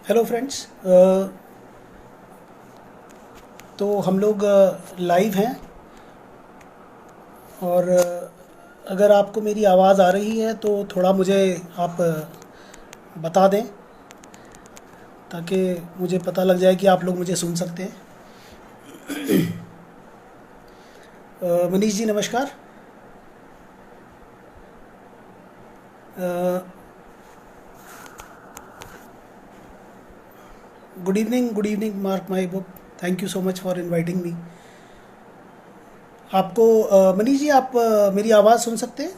Hello friends. तो हम लोग लाइव हैं और अगर आपको मेरी आवाज़ आ रही है तो थोड़ा मुझे आप बता दें ताकि मुझे पता लग जाए कि आप लोग मुझे सुन सकते हैं। मनीष जी नमस्कार। Good evening mark my book. Thank you so much for inviting me. आपको मनीष जी आप मेरी आवाज़ सुन सकते हैं?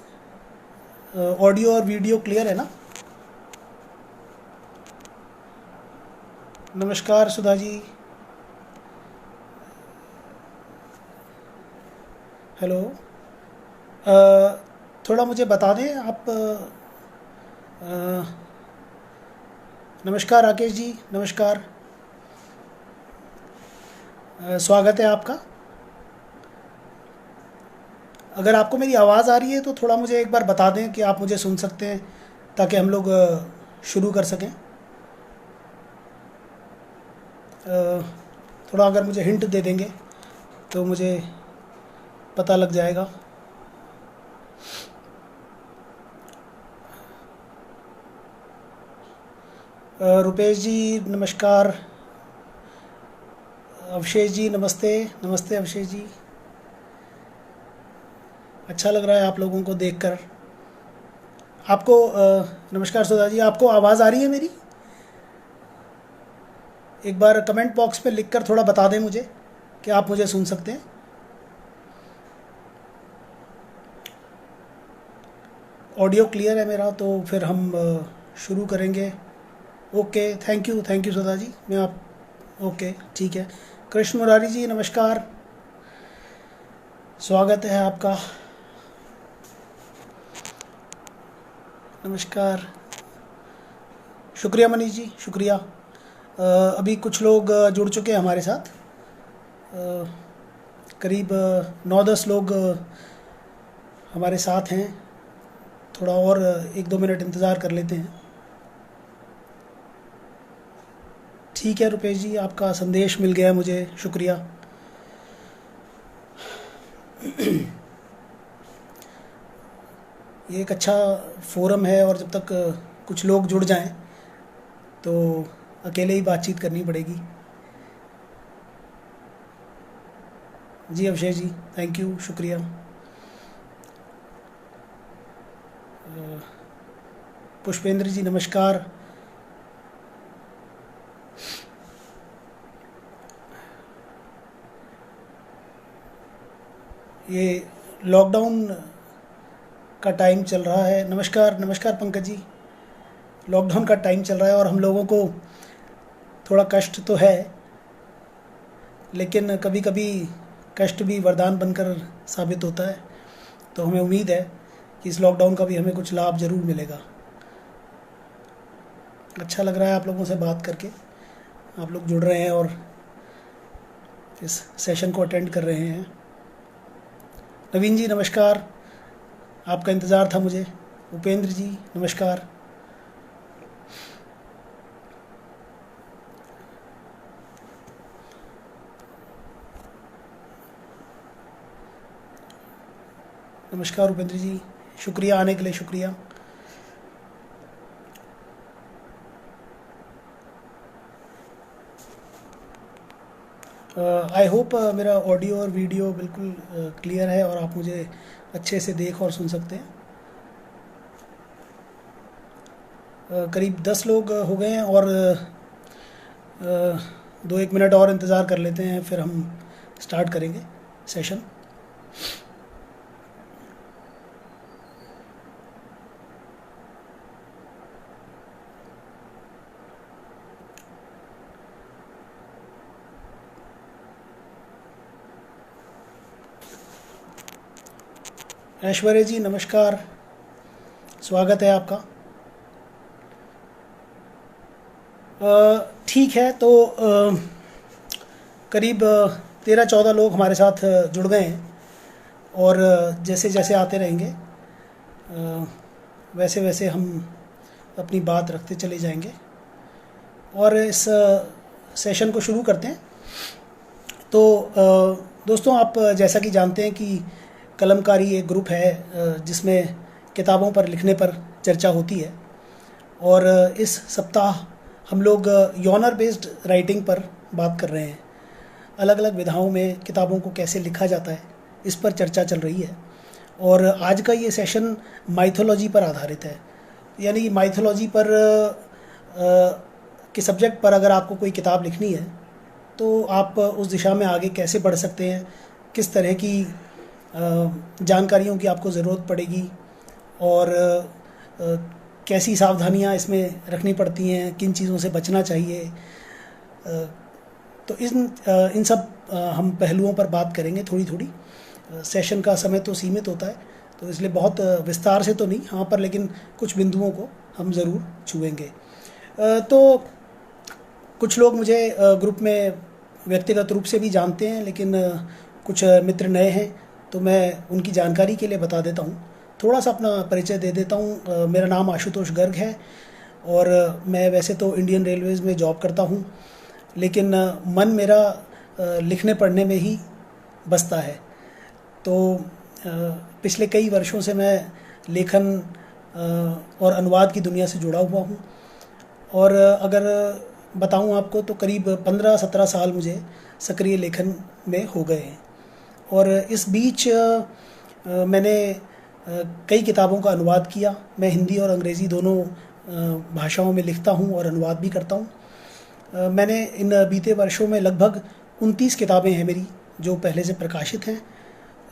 ऑडियो और वीडियो क्लियर है ना? नमस्कार सुधा जी। हेलो। थोड़ा मुझे बता दें आप। नमस्कार राकेश जी नमस्कार। स्वागत है आपका। अगर आपको मेरी आवाज़ आ रही है तो थोड़ा मुझे एक बार बता दें कि आप मुझे सुन सकते हैं ताकि हम लोग शुरू कर सकें। थोड़ा अगर मुझे हिंट दे देंगे तो मुझे पता लग जाएगा। रुपेश जी नमस्कार। अवशेष जी नमस्ते। नमस्ते अवशेष जी। अच्छा लग रहा है आप लोगों को देखकर। आपको नमस्कार सुधा जी, आपको आवाज़ आ रही है मेरी? एक बार कमेंट बॉक्स में लिखकर थोड़ा बता दें मुझे कि आप मुझे सुन सकते हैं। ऑडियो क्लियर है मेरा तो फिर हम शुरू करेंगे। Okay thank you Sudha ji. मैं आप ओके ठीक है। कृष्ण मुरारी जी नमस्कार। स्वागत है आपका। नमस्कार। शुक्रिया मनीष जी शुक्रिया। अभी कुछ लोग जुड़ चुके हैं हमारे साथ। करीब 9-10 लोग हमारे साथ हैं। थोड़ा और 1-2 मिनट इंतज़ार कर लेते हैं। ठीक है रुपेश जी, आपका संदेश मिल गया मुझे, शुक्रिया। ये एक अच्छा फोरम है और जब तक कुछ लोग जुड़ जाएं तो अकेले ही बातचीत करनी पड़ेगी। जी अभिषेक जी थैंक यू शुक्रिया। पुष्पेंद्र जी नमस्कार। ये लॉकडाउन का टाइम चल रहा है। नमस्कार नमस्कार पंकज जी। लॉकडाउन का टाइम चल रहा है और हम लोगों को थोड़ा कष्ट तो है, लेकिन कभी कभी कष्ट भी वरदान बनकर साबित होता है। तो हमें उम्मीद है कि इस लॉकडाउन का भी हमें कुछ लाभ ज़रूर मिलेगा। अच्छा लग रहा है आप लोगों से बात करके। आप लोग जुड़ रहे हैं और इस सेशन को अटेंड कर रहे हैं। नवीन जी नमस्कार, आपका इंतज़ार था मुझे। उपेंद्र जी नमस्कार। नमस्कार उपेंद्र जी, शुक्रिया आने के लिए, शुक्रिया। आई होप मेरा ऑडियो और वीडियो बिल्कुल क्लियर है और आप मुझे अच्छे से देख और सुन सकते हैं। करीब 10 लोग हो गए हैं और 2-1 मिनट और इंतज़ार कर लेते हैं, फिर हम स्टार्ट करेंगे सेशन। ऐश्वर्या जी नमस्कार, स्वागत है आपका। ठीक है, तो करीब 13-14 लोग हमारे साथ जुड़ गए हैं और जैसे जैसे आते रहेंगे वैसे वैसे हम अपनी बात रखते चले जाएंगे। और इस सेशन को शुरू करते हैं। तो दोस्तों, आप जैसा कि जानते हैं कि कलमकारी एक ग्रुप है जिसमें किताबों पर लिखने पर चर्चा होती है। और इस सप्ताह हम लोग यॉनर बेस्ड राइटिंग पर बात कर रहे हैं। अलग अलग विधाओं में किताबों को कैसे लिखा जाता है, इस पर चर्चा चल रही है। और आज का ये सेशन माइथोलॉजी पर आधारित है। यानी माइथोलॉजी पर के सब्जेक्ट पर अगर आपको कोई किताब लिखनी है तो आप उस दिशा में आगे कैसे बढ़ सकते हैं, किस तरह की जानकारियों की आपको ज़रूरत पड़ेगी और कैसी सावधानियां इसमें रखनी पड़ती हैं, किन चीज़ों से बचना चाहिए। तो इन सब हम पहलुओं पर बात करेंगे थोड़ी थोड़ी। सेशन का समय तो सीमित होता है, तो इसलिए बहुत विस्तार से तो नहीं, हाँ, पर लेकिन कुछ बिंदुओं को हम ज़रूर छुएंगे। तो कुछ लोग मुझे ग्रुप में व्यक्तिगत रूप से भी जानते हैं, लेकिन कुछ मित्र नए हैं, तो मैं उनकी जानकारी के लिए बता देता हूँ। थोड़ा सा अपना परिचय दे देता हूँ। मेरा नाम आशुतोष गर्ग है और मैं वैसे तो इंडियन रेलवेज़ में जॉब करता हूँ, लेकिन मन मेरा लिखने पढ़ने में ही बसता है। तो पिछले कई वर्षों से मैं लेखन और अनुवाद की दुनिया से जुड़ा हुआ हूँ। और अगर बताऊँ आपको तो करीब 15-17 साल मुझे सक्रिय लेखन में हो गए हैं। और इस बीच मैंने कई किताबों का अनुवाद किया। मैं हिंदी और अंग्रेज़ी दोनों भाषाओं में लिखता हूँ और अनुवाद भी करता हूँ। मैंने इन बीते वर्षों में लगभग 29 किताबें हैं मेरी जो पहले से प्रकाशित हैं,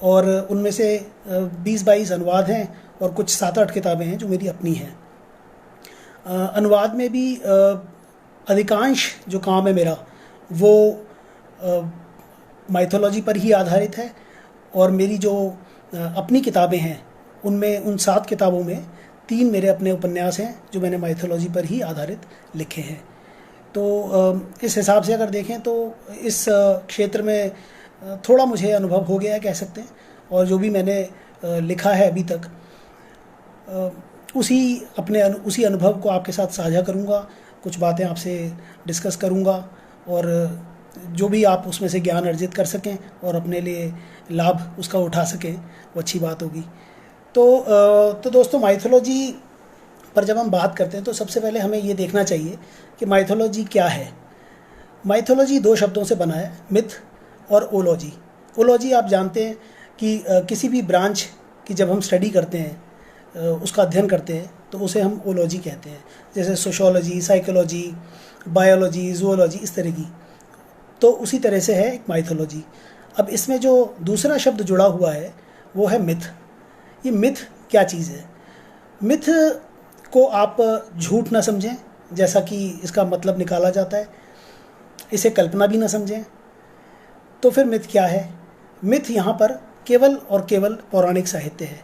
और उनमें से 20-22 अनुवाद हैं और कुछ 7-8 किताबें हैं जो मेरी अपनी हैं। अनुवाद में भी अधिकांश जो काम है मेरा वो माइथोलॉजी पर ही आधारित है। और मेरी जो अपनी किताबें हैं उनमें, उन 7 किताबों में 3 मेरे अपने उपन्यास हैं जो मैंने माइथोलॉजी पर ही आधारित लिखे हैं। तो इस हिसाब से अगर देखें तो इस क्षेत्र में थोड़ा मुझे अनुभव हो गया है, कह सकते हैं। और जो भी मैंने लिखा है अभी तक, उसी अनुभव को आपके साथ साझा करूँगा, कुछ बातें आपसे डिस्कस करूँगा, और जो भी आप उसमें से ज्ञान अर्जित कर सकें और अपने लिए लाभ उसका उठा सकें, वो अच्छी बात होगी। तो दोस्तों, माइथोलॉजी पर जब हम बात करते हैं तो सबसे पहले हमें ये देखना चाहिए कि माइथोलॉजी क्या है। माइथोलॉजी 2 शब्दों से बना है, मिथ और ओलॉजी। ओलॉजी आप जानते हैं कि किसी भी ब्रांच की जब हम स्टडी करते हैं, उसका अध्ययन करते हैं, तो उसे हम ओलॉजी कहते हैं। जैसे सोशोलॉजी, साइकोलॉजी, बायोलॉजी, जूलॉजी, इस तरह की। तो उसी तरह से है एक माइथोलॉजी। अब इसमें जो दूसरा शब्द जुड़ा हुआ है वो है मिथ। ये मिथ क्या चीज़ है? मिथ को आप झूठ ना समझें, जैसा कि इसका मतलब निकाला जाता है, इसे कल्पना भी ना समझें। तो फिर मिथ क्या है? मिथ यहाँ पर केवल और केवल पौराणिक साहित्य है।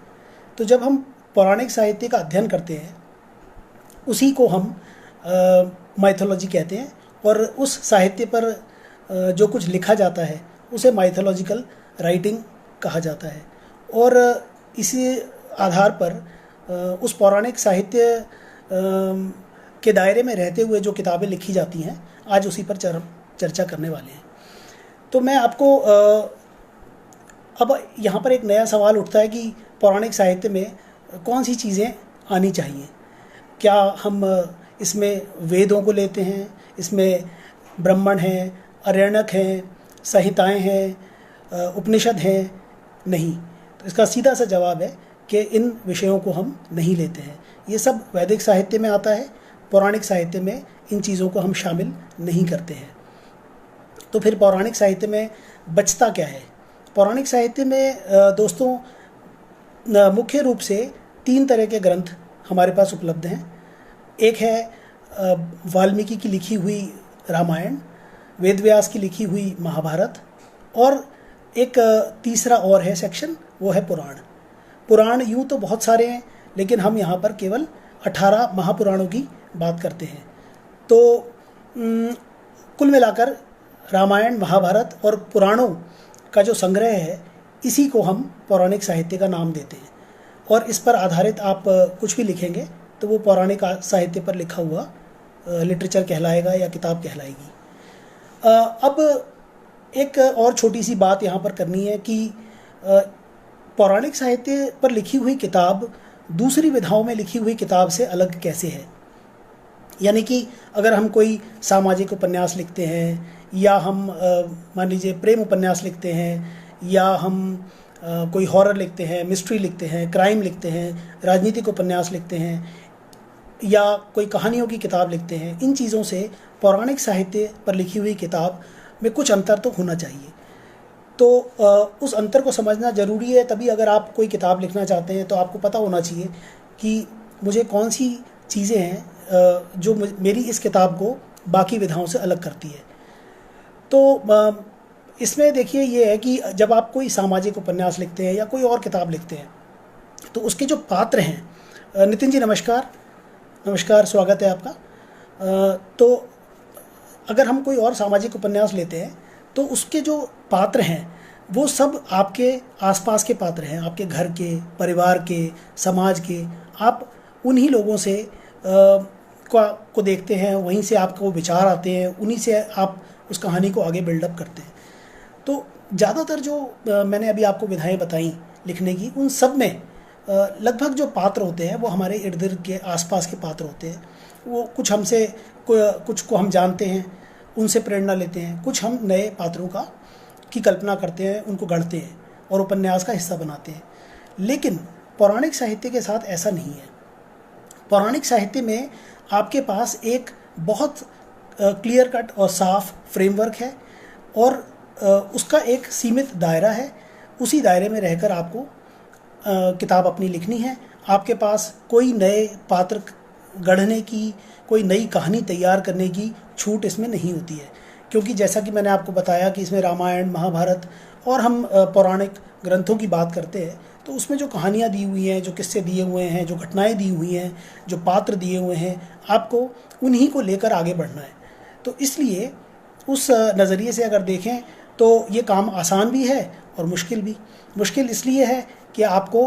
तो जब हम पौराणिक साहित्य का अध्ययन करते हैं, उसी को हम माइथोलॉजी कहते हैं। और उस साहित्य पर जो कुछ लिखा जाता है उसे माइथोलॉजिकल राइटिंग कहा जाता है। और इसी आधार पर उस पौराणिक साहित्य के दायरे में रहते हुए जो किताबें लिखी जाती हैं, आज उसी पर चर्चा करने वाले हैं। तो मैं आपको अब यहाँ पर एक नया सवाल उठता है कि पौराणिक साहित्य में कौन सी चीज़ें आनी चाहिए। क्या हम इसमें वेदों को लेते हैं, इसमें ब्राह्मण हैं, आरण्यक हैं, संहिताएं हैं, उपनिषद हैं? नहीं। तो इसका सीधा सा जवाब है कि इन विषयों को हम नहीं लेते हैं। ये सब वैदिक साहित्य में आता है, पौराणिक साहित्य में इन चीज़ों को हम शामिल नहीं करते हैं। तो फिर पौराणिक साहित्य में बचता क्या है? पौराणिक साहित्य में दोस्तों मुख्य रूप से 3 तरह के ग्रंथ हमारे पास उपलब्ध हैं। एक है वाल्मीकि की लिखी हुई रामायण, वेदव्यास की लिखी हुई महाभारत, और एक तीसरा और है सेक्शन, वो है पुराण। पुराण यूँ तो बहुत सारे हैं, लेकिन हम यहाँ पर केवल 18 महापुराणों की बात करते हैं। तो कुल मिलाकर रामायण, महाभारत और पुराणों का जो संग्रह है, इसी को हम पौराणिक साहित्य का नाम देते हैं। और इस पर आधारित आप कुछ भी लिखेंगे तो वो पौराणिक साहित्य पर लिखा हुआ लिटरेचर कहलाएगा या किताब कहलाएगी। अब एक और छोटी सी बात यहाँ पर करनी है कि पौराणिक साहित्य पर लिखी हुई किताब दूसरी विधाओं में लिखी हुई किताब से अलग कैसे है। यानी कि अगर हम कोई सामाजिक उपन्यास लिखते हैं, या हम मान लीजिए प्रेम उपन्यास लिखते हैं, या हम कोई हॉरर लिखते हैं, मिस्ट्री लिखते हैं, क्राइम लिखते हैं, राजनीतिक उपन्यास लिखते हैं, या कोई कहानियों की किताब लिखते हैं, इन चीज़ों से पौराणिक साहित्य पर लिखी हुई किताब में कुछ अंतर तो होना चाहिए। तो उस अंतर को समझना ज़रूरी है। तभी अगर आप कोई किताब लिखना चाहते हैं तो आपको पता होना चाहिए कि मुझे कौन सी चीज़ें हैं जो मेरी इस किताब को बाकी विधाओं से अलग करती है। तो इसमें देखिए ये है कि जब आप कोई सामाजिक उपन्यास लिखते हैं या कोई और किताब लिखते हैं तो उसके जो पात्र हैं, नितिन जी नमस्कार, स्वागत है आपका। तो अगर हम कोई और सामाजिक उपन्यास लेते हैं तो उसके जो पात्र हैं वो सब आपके आसपास के पात्र हैं, आपके घर के, परिवार के, समाज के। आप उन्हीं लोगों से को देखते हैं, वहीं से आपको विचार आते हैं, उन्हीं से आप उस कहानी को आगे बिल्डअप करते हैं। तो ज़्यादातर जो मैंने अभी आपको विधाएं बताई लिखने की, उन सब में लगभग जो पात्र होते हैं वो हमारे इर्द गिर्द के आसपास के पात्र होते हैं। वो कुछ हमसे कुछ को हम जानते हैं, उनसे प्रेरणा लेते हैं, कुछ हम नए पात्रों की कल्पना करते हैं, उनको गढ़ते हैं और उपन्यास का हिस्सा बनाते हैं। लेकिन पौराणिक साहित्य के साथ ऐसा नहीं है। पौराणिक साहित्य में आपके पास एक बहुत क्लियर कट और साफ फ्रेमवर्क है और उसका एक सीमित दायरा है। उसी दायरे में रहकर आपको किताब अपनी लिखनी है। आपके पास कोई नए पात्र गढ़ने की, कोई नई कहानी तैयार करने की छूट इसमें नहीं होती है, क्योंकि जैसा कि मैंने आपको बताया कि इसमें रामायण, महाभारत और हम पौराणिक ग्रंथों की बात करते हैं तो उसमें जो कहानियाँ दी हुई हैं, जो किस्से दिए हुए हैं, जो घटनाएं दी हुई हैं, जो पात्र दिए हुए हैं, आपको उन्हीं को लेकर आगे बढ़ना है। तो इसलिए उस नज़रिए से अगर देखें तो ये काम आसान भी है और मुश्किल भी। मुश्किल इसलिए है कि आपको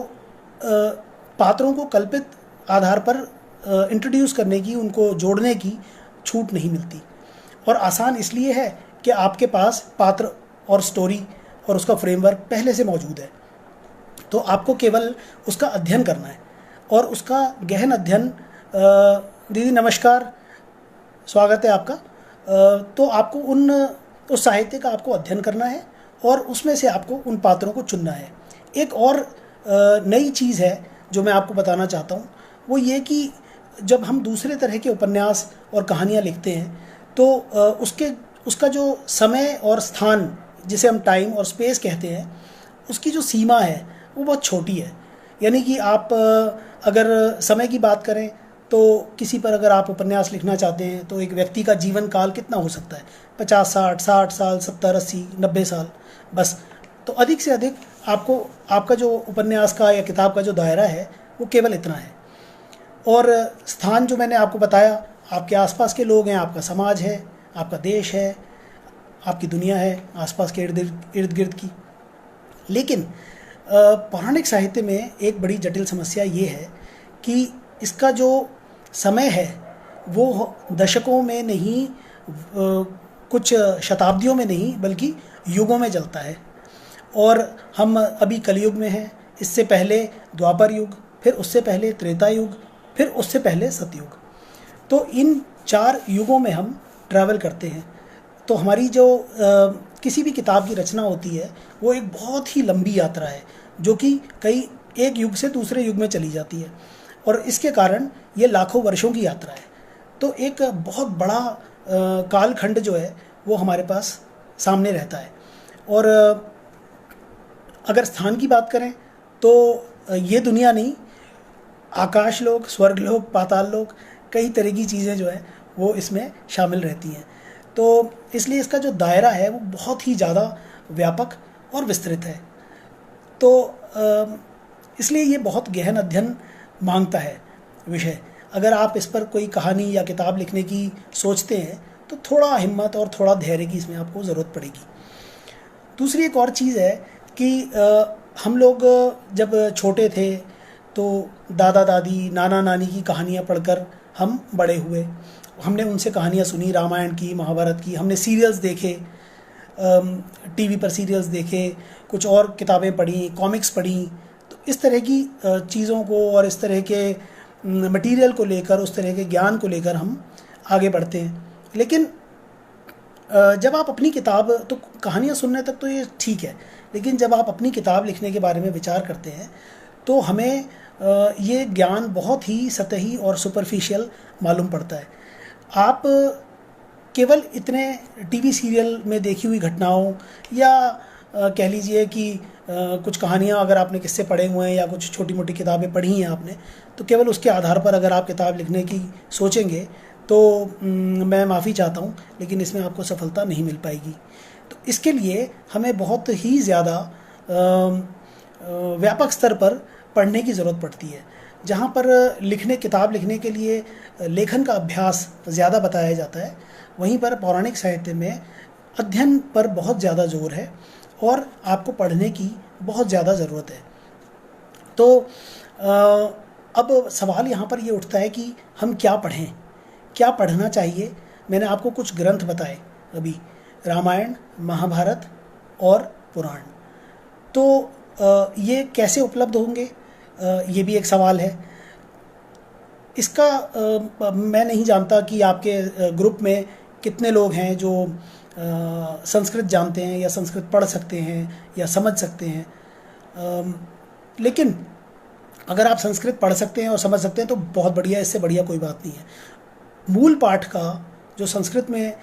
पात्रों को कल्पित आधार पर इंट्रोड्यूस करने की, उनको जोड़ने की छूट नहीं मिलती। और आसान इसलिए है कि आपके पास पात्र और स्टोरी और उसका फ्रेमवर्क पहले से मौजूद है। तो आपको केवल उसका अध्ययन करना है और उसका गहन अध्ययन। दीदी नमस्कार, स्वागत है आपका। तो आपको उस साहित्य का आपको अध्ययन करना है और उसमें से आपको उन पात्रों को चुनना है। एक और नई चीज़ है जो मैं आपको बताना चाहता हूँ, वो ये कि जब हम दूसरे तरह के उपन्यास और कहानियाँ लिखते हैं तो उसका जो समय और स्थान, जिसे हम टाइम और स्पेस कहते हैं, उसकी जो सीमा है वो बहुत छोटी है। यानी कि आप अगर समय की बात करें तो किसी पर अगर आप उपन्यास लिखना चाहते हैं तो एक व्यक्ति का जीवन काल कितना हो सकता है, 50-60 साल, 70-80, 90 साल, बस। तो अधिक से अधिक आपका जो उपन्यास का या किताब का जो दायरा है वो केवल इतना है। और स्थान जो मैंने आपको बताया, आपके आसपास के लोग हैं, आपका समाज है, आपका देश है, आपकी दुनिया है आसपास के इर्द गिर्द की। लेकिन पौराणिक साहित्य में एक बड़ी जटिल समस्या ये है कि इसका जो समय है वो दशकों में नहीं, कुछ शताब्दियों में नहीं, बल्कि युगों में चलता है। और हम अभी कलयुग में हैं, इससे पहले द्वापर युग, फिर उससे पहले त्रेता युग, फिर उससे पहले सतयुग। तो इन 4 युगों में हम ट्रैवल करते हैं। तो हमारी जो किसी भी किताब की रचना होती है वो एक बहुत ही लंबी यात्रा है जो कि एक युग से दूसरे युग में चली जाती है, और इसके कारण ये लाखों वर्षों की यात्रा है। तो एक बहुत बड़ा कालखंड जो है वो हमारे पास सामने रहता है। और अगर स्थान की बात करें तो ये दुनिया नहीं, आकाश लोक, स्वर्ग लोक, पाताल लोक, कई तरह की चीज़ें जो है वो इसमें शामिल रहती हैं। तो इसलिए इसका जो दायरा है वो बहुत ही ज़्यादा व्यापक और विस्तृत है। तो इसलिए ये बहुत गहन अध्ययन मांगता है विषय। अगर आप इस पर कोई कहानी या किताब लिखने की सोचते हैं तो थोड़ा हिम्मत और थोड़ा धैर्य की इसमें आपको ज़रूरत पड़ेगी। दूसरी एक और चीज़ है कि हम लोग जब छोटे थे तो दादा दादी नाना नानी की कहानियाँ पढ़कर हम बड़े हुए। हमने उनसे कहानियाँ सुनी, रामायण की, महाभारत की, हमने सीरियल्स देखे, टीवी पर सीरियल्स देखे, कुछ और किताबें पढ़ी, कॉमिक्स पढ़ी। तो इस तरह की चीज़ों को और इस तरह के मटेरियल को लेकर, उस तरह के ज्ञान को लेकर हम आगे बढ़ते हैं। लेकिन जब आप अपनी किताब, तो कहानियाँ सुनने तक तो ये ठीक है, लेकिन जब आप अपनी किताब लिखने के बारे में विचार करते हैं तो हमें ये ज्ञान बहुत ही सतही और सुपरफिशियल मालूम पड़ता है। आप केवल इतने टीवी सीरियल में देखी हुई घटनाओं या कह लीजिए कि कुछ कहानियाँ अगर आपने किससे पढ़े हुए हैं या कुछ छोटी मोटी किताबें पढ़ी हैं आपने, तो केवल उसके आधार पर अगर आप किताब लिखने की सोचेंगे तो मैं माफ़ी चाहता हूँ, लेकिन इसमें आपको सफलता नहीं मिल पाएगी। तो इसके लिए हमें बहुत ही ज़्यादा व्यापक स्तर पर पढ़ने की ज़रूरत पड़ती है। जहाँ पर किताब लिखने के लिए लेखन का अभ्यास ज़्यादा बताया जाता है, वहीं पर पौराणिक साहित्य में अध्ययन पर बहुत ज़्यादा जोर है और आपको पढ़ने की बहुत ज़्यादा ज़रूरत है। तो अब सवाल यहाँ पर ये उठता है कि हम क्या पढ़ें, क्या पढ़ना चाहिए। मैंने आपको कुछ ग्रंथ बताए अभी, रामायण, महाभारत और पुराण। तो ये कैसे उपलब्ध होंगे, ये भी एक सवाल है। इसका मैं नहीं जानता कि आपके ग्रुप में कितने लोग हैं जो संस्कृत जानते हैं या संस्कृत पढ़ सकते हैं या समझ सकते हैं। लेकिन अगर आप संस्कृत पढ़ सकते हैं और समझ सकते हैं तो बहुत बढ़िया, इससे बढ़िया कोई बात नहीं है। मूल पाठ का जो संस्कृत में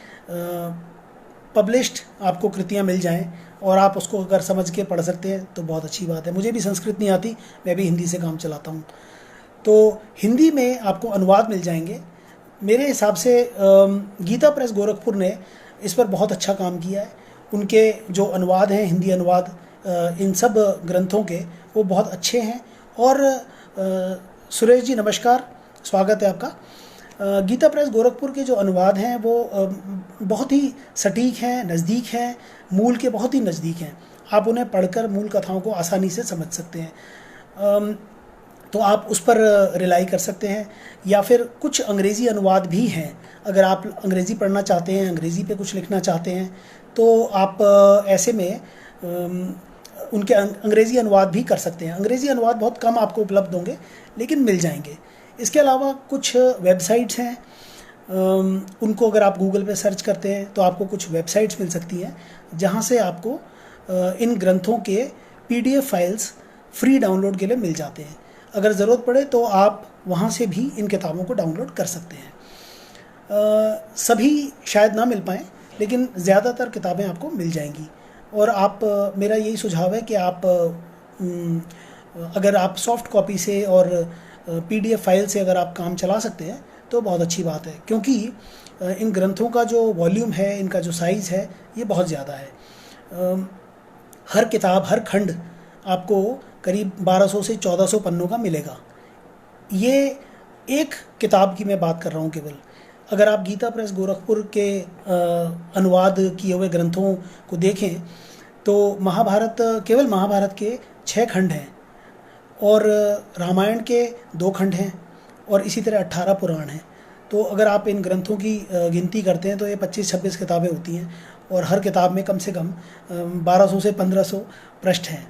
पब्लिश्ड आपको कृतियाँ मिल जाएं और आप उसको अगर समझ के पढ़ सकते हैं तो बहुत अच्छी बात है। मुझे भी संस्कृत नहीं आती, मैं भी हिंदी से काम चलाता हूँ। तो हिंदी में आपको अनुवाद मिल जाएंगे। मेरे हिसाब से गीता प्रेस गोरखपुर ने इस पर बहुत अच्छा काम किया है। उनके जो अनुवाद हैं, हिंदी अनुवाद इन सब ग्रंथों के, वो बहुत अच्छे हैं। और सुरेश जी नमस्कार, स्वागत है आपका। गीता प्रेस गोरखपुर के जो अनुवाद हैं वो बहुत ही सटीक हैं, नज़दीक हैं, मूल के बहुत ही नज़दीक हैं। आप उन्हें पढ़कर मूल कथाओं को आसानी से समझ सकते हैं। तो आप उस पर रिलाई कर सकते हैं। या फिर कुछ अंग्रेज़ी अनुवाद भी हैं, अगर आप अंग्रेज़ी पढ़ना चाहते हैं, अंग्रेज़ी पे कुछ लिखना चाहते हैं, तो आप ऐसे में उनके अंग्रेज़ी अनुवाद भी कर सकते हैं। अंग्रेज़ी अनुवाद बहुत कम आपको उपलब्ध होंगे, लेकिन मिल जाएंगे। इसके अलावा कुछ वेबसाइट्स हैं, उनको अगर आप गूगल पे सर्च करते हैं तो आपको कुछ वेबसाइट्स मिल सकती हैं जहां से आपको इन ग्रंथों के PDF फाइल्स फ्री डाउनलोड के लिए मिल जाते हैं। अगर ज़रूरत पड़े तो आप वहां से भी इन किताबों को डाउनलोड कर सकते हैं। सभी शायद ना मिल पाएँ, लेकिन ज़्यादातर किताबें आपको मिल जाएंगी। और आप, मेरा यही सुझाव है कि आप अगर आप सॉफ्ट कॉपी से और PDF फाइल से अगर आप काम चला सकते हैं तो बहुत अच्छी बात है, क्योंकि इन ग्रंथों का जो वॉल्यूम है, इनका जो साइज़ है, ये बहुत ज़्यादा है। हर किताब, हर खंड आपको करीब 1200 से 1400 पन्नों का मिलेगा। ये एक किताब की मैं बात कर रहा हूँ केवल। अगर आप गीता प्रेस गोरखपुर के अनुवाद किए हुए ग्रंथों को देखें तो केवल महाभारत के 6 खंड हैं और रामायण के 2 खंड हैं और इसी तरह 18 पुराण हैं। तो अगर आप इन ग्रंथों की गिनती करते हैं तो ये 25-26 किताबें होती हैं और हर किताब में कम से कम 1200 से 1500 पृष्ठ हैं।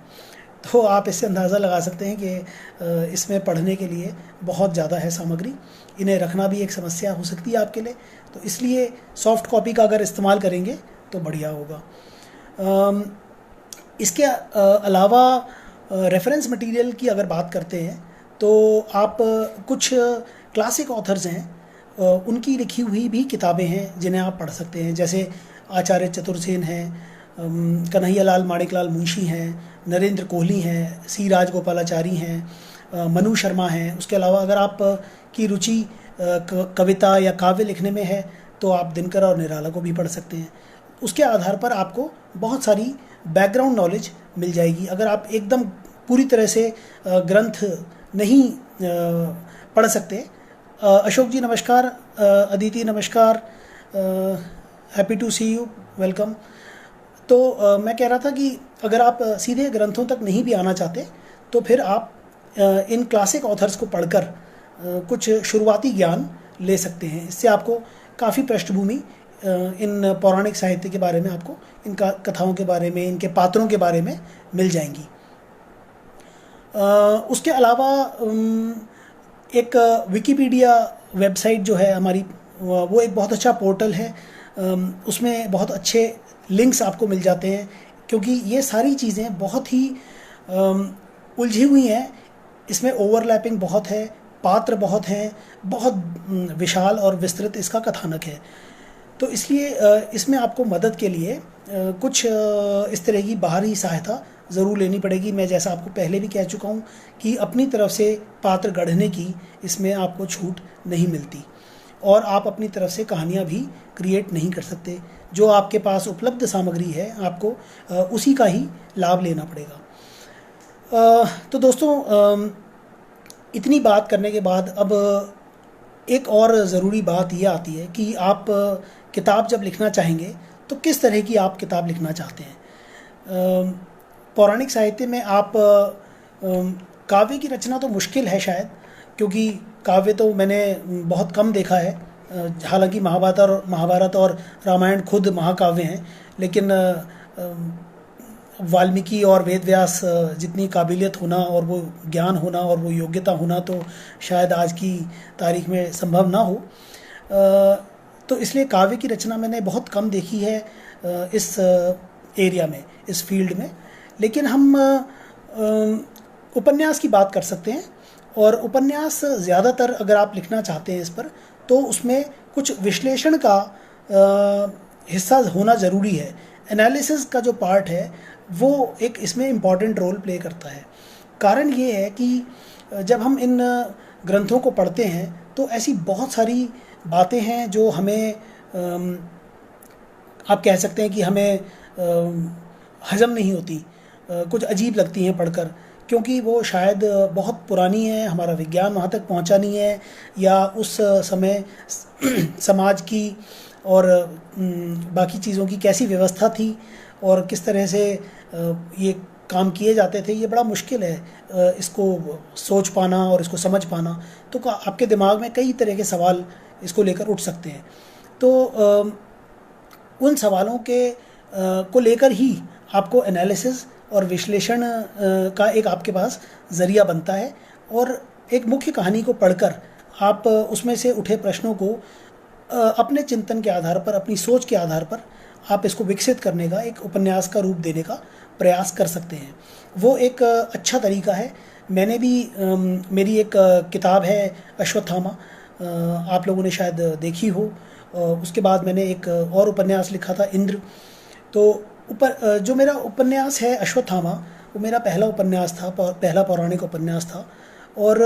तो आप इससे अंदाज़ा लगा सकते हैं कि इसमें पढ़ने के लिए बहुत ज़्यादा है सामग्री। इन्हें रखना भी एक समस्या हो सकती है आपके लिए, तो इसलिए सॉफ्ट कॉपी का अगर इस्तेमाल करेंगे तो बढ़िया होगा। इसके अलावा रेफरेंस मटेरियल की अगर बात करते हैं तो आप कुछ क्लासिक ऑथर्स हैं, उनकी लिखी हुई भी किताबें हैं जिन्हें आप पढ़ सकते हैं। जैसे आचार्य चतुर्सेन हैं, कन्हैयालाल माणिकलाल मुंशी हैं, नरेंद्र कोहली हैं, सी राजगोपालाचारी हैं, मनु शर्मा हैं। उसके अलावा अगर आप की रुचि कविता या काव्य लिखने में है तो आप दिनकर और निराला को भी पढ़ सकते हैं। उसके आधार पर आपको बहुत सारी बैकग्राउंड नॉलेज मिल जाएगी। अगर आप एकदम पूरी तरह से ग्रंथ नहीं पढ़ सकते। अशोक जी नमस्कार, अदिति नमस्कार, happy to see you, welcome. तो मैं कह रहा था कि अगर आप सीधे ग्रंथों तक नहीं भी आना चाहते तो फिर आप इन क्लासिक ऑथर्स को पढ़कर कुछ शुरुआती ज्ञान ले सकते हैं। इससे आपको काफ़ी पृष्ठभूमि इन पौराणिक साहित्य के बारे में, आपको इन कथाओं के बारे में, इनके पात्रों के बारे में मिल जाएंगी। उसके अलावा एक विकिपीडिया वेबसाइट जो है हमारी, वो एक बहुत अच्छा पोर्टल है। उसमें बहुत अच्छे लिंक्स आपको मिल जाते हैं, क्योंकि ये सारी चीज़ें बहुत ही उलझी हुई हैं। इसमें ओवरलैपिंग बहुत है, पात्र बहुत हैं, बहुत विशाल और विस्तृत इसका कथानक है। तो इसलिए इसमें आपको मदद के लिए कुछ इस तरह की बाहरी सहायता ज़रूर लेनी पड़ेगी। मैं जैसा आपको पहले भी कह चुका हूँ कि अपनी तरफ से पात्र गढ़ने की इसमें आपको छूट नहीं मिलती, और आप अपनी तरफ से कहानियाँ भी क्रिएट नहीं कर सकते। जो आपके पास उपलब्ध सामग्री है, आपको उसी का ही लाभ लेना पड़ेगा। तो दोस्तों, इतनी बात करने के बाद अब एक और ज़रूरी बात ये आती है कि आप किताब जब लिखना चाहेंगे तो किस तरह की आप किताब लिखना चाहते हैं। पौराणिक साहित्य में आप काव्य की रचना तो मुश्किल है शायद, क्योंकि काव्य तो मैंने बहुत कम देखा है। हालांकि महाभारत और रामायण खुद महाकाव्य हैं, लेकिन वाल्मीकि और वेदव्यास जितनी काबिलियत होना और वो ज्ञान होना और वो योग्यता होना तो शायद आज की तारीख में संभव ना हो। तो इसलिए काव्य की रचना मैंने बहुत कम देखी है इस एरिया में, इस फील्ड में। लेकिन हम उपन्यास की बात कर सकते हैं, और उपन्यास ज़्यादातर अगर आप लिखना चाहते हैं इस पर, तो उसमें कुछ विश्लेषण का हिस्सा होना ज़रूरी है। एनालिसिस का जो पार्ट है वो एक इसमें इम्पॉर्टेंट रोल प्ले करता है। कारण ये है कि जब हम इन ग्रंथों को पढ़ते हैं तो ऐसी बहुत सारी बातें हैं जो हमें आप कह सकते हैं कि हमें हजम नहीं होती, कुछ अजीब लगती हैं पढ़कर, क्योंकि वो शायद बहुत पुरानी है, हमारा विज्ञान वहाँ तक पहुँचा नहीं है, या उस समय समाज की और बाकी चीज़ों की कैसी व्यवस्था थी और किस तरह से ये काम किए जाते थे, ये बड़ा मुश्किल है इसको सोच पाना और इसको समझ पाना। तो आपके दिमाग में कई तरह के सवाल इसको लेकर उठ सकते हैं। तो उन सवालों के को लेकर ही आपको एनालिसिस और विश्लेषण का एक आपके पास ज़रिया बनता है, और एक मुख्य कहानी को पढ़कर आप उसमें से उठे प्रश्नों को अपने चिंतन के आधार पर, अपनी सोच के आधार पर आप इसको विकसित करने का, एक उपन्यास का रूप देने का प्रयास कर सकते हैं। वो एक अच्छा तरीका है। मैंने भी मेरी एक किताब है अश्वत्थामा, आप लोगों ने शायद देखी हो। उसके बाद मैंने एक और उपन्यास लिखा था, इंद्र। तो जो मेरा उपन्यास है अश्वत्थामा, वो मेरा पहला उपन्यास था, पहला पौराणिक उपन्यास था, और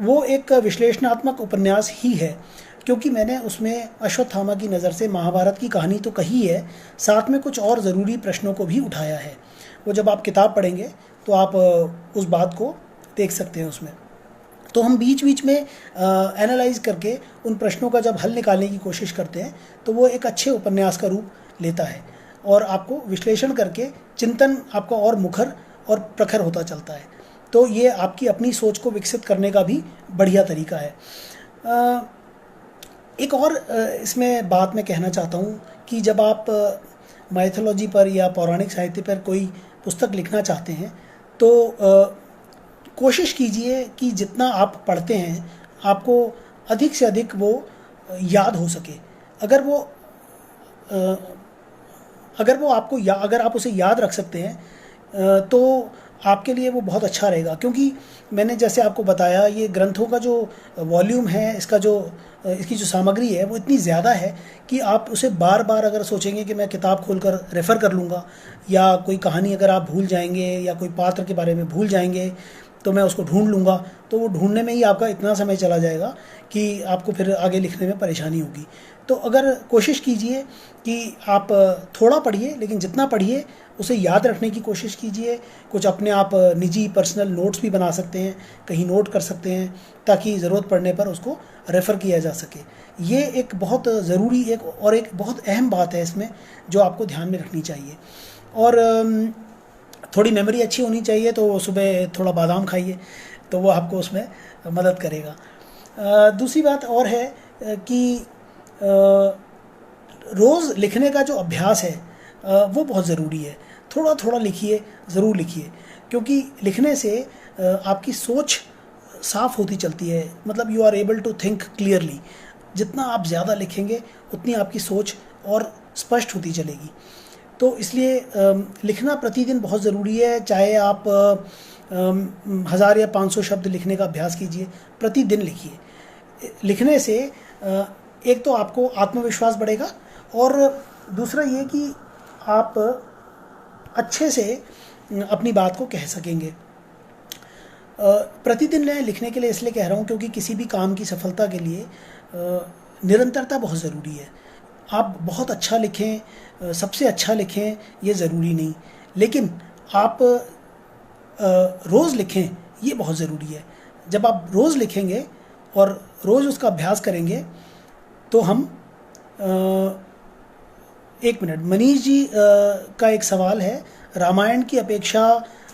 वो एक विश्लेषणात्मक उपन्यास ही है, क्योंकि मैंने उसमें अश्वत्थामा की नज़र से महाभारत की कहानी तो कही है, साथ में कुछ और ज़रूरी प्रश्नों को भी उठाया है। वो जब आप किताब पढ़ेंगे तो आप उस बात को देख सकते हैं उसमें। तो हम बीच बीच में एनालाइज करके उन प्रश्नों का जब हल निकालने की कोशिश करते हैं तो वो एक अच्छे उपन्यास का रूप लेता है, और आपको विश्लेषण करके चिंतन आपका और मुखर और प्रखर होता चलता है। तो ये आपकी अपनी सोच को विकसित करने का भी बढ़िया तरीका है। एक और इसमें बात मैं कहना चाहता हूँ कि जब आप माइथोलॉजी पर या पौराणिक साहित्य पर कोई पुस्तक लिखना चाहते हैं तो कोशिश कीजिए कि जितना आप पढ़ते हैं आपको अधिक से अधिक वो याद हो सके। अगर अगर आप उसे याद रख सकते हैं तो आपके लिए वो बहुत अच्छा रहेगा, क्योंकि मैंने जैसे आपको बताया, ये ग्रंथों का जो वॉल्यूम है, इसकी जो सामग्री है वो इतनी ज़्यादा है कि आप उसे बार बार अगर सोचेंगे कि मैं किताब खोलकर रेफ़र कर लूँगा, या कोई कहानी अगर आप भूल जाएंगे या कोई पात्र के बारे में भूल जाएंगे तो मैं उसको ढूंढ लूँगा, तो वो ढूंढने में ही आपका इतना समय चला जाएगा कि आपको फिर आगे लिखने में परेशानी होगी। तो अगर कोशिश कीजिए कि आप थोड़ा पढ़िए, लेकिन जितना पढ़िए उसे याद रखने की कोशिश कीजिए। कुछ अपने आप निजी पर्सनल नोट्स भी बना सकते हैं, कहीं नोट कर सकते हैं, ताकि ज़रूरत पड़ने पर उसको रेफ़र किया जा सके। ये एक बहुत ज़रूरी एक बहुत अहम बात है इसमें, जो आपको ध्यान में रखनी चाहिए। और थोड़ी मेमोरी अच्छी होनी चाहिए, तो सुबह थोड़ा बादाम खाइए, तो वो आपको उसमें मदद करेगा। दूसरी बात और है कि रोज़ लिखने का जो अभ्यास है वो बहुत ज़रूरी है। थोड़ा थोड़ा लिखिए, ज़रूर लिखिए, क्योंकि लिखने से आपकी सोच साफ होती चलती है। मतलब you are able to think clearly. जितना आप ज़्यादा लिखेंगे उतनी आपकी सोच और स्पष्ट होती चलेगी। तो इसलिए लिखना प्रतिदिन बहुत ज़रूरी है। चाहे आप 1000 या 500 शब्द लिखने का अभ्यास कीजिए, प्रतिदिन लिखिए। लिखने से एक तो आपको आत्मविश्वास बढ़ेगा, और दूसरा ये कि आप अच्छे से अपनी बात को कह सकेंगे। प्रतिदिन मैं लिखने के लिए इसलिए कह रहा हूँ क्योंकि किसी भी काम की सफलता के लिए निरंतरता बहुत ज़रूरी है। आप बहुत अच्छा लिखें, सबसे अच्छा लिखें, ये ज़रूरी नहीं, लेकिन आप रोज़ लिखें, ये बहुत ज़रूरी है। जब आप रोज़ लिखेंगे और रोज़ उसका अभ्यास करेंगे तो हम एक मिनट, मनीष जी का एक सवाल है, रामायण की अपेक्षा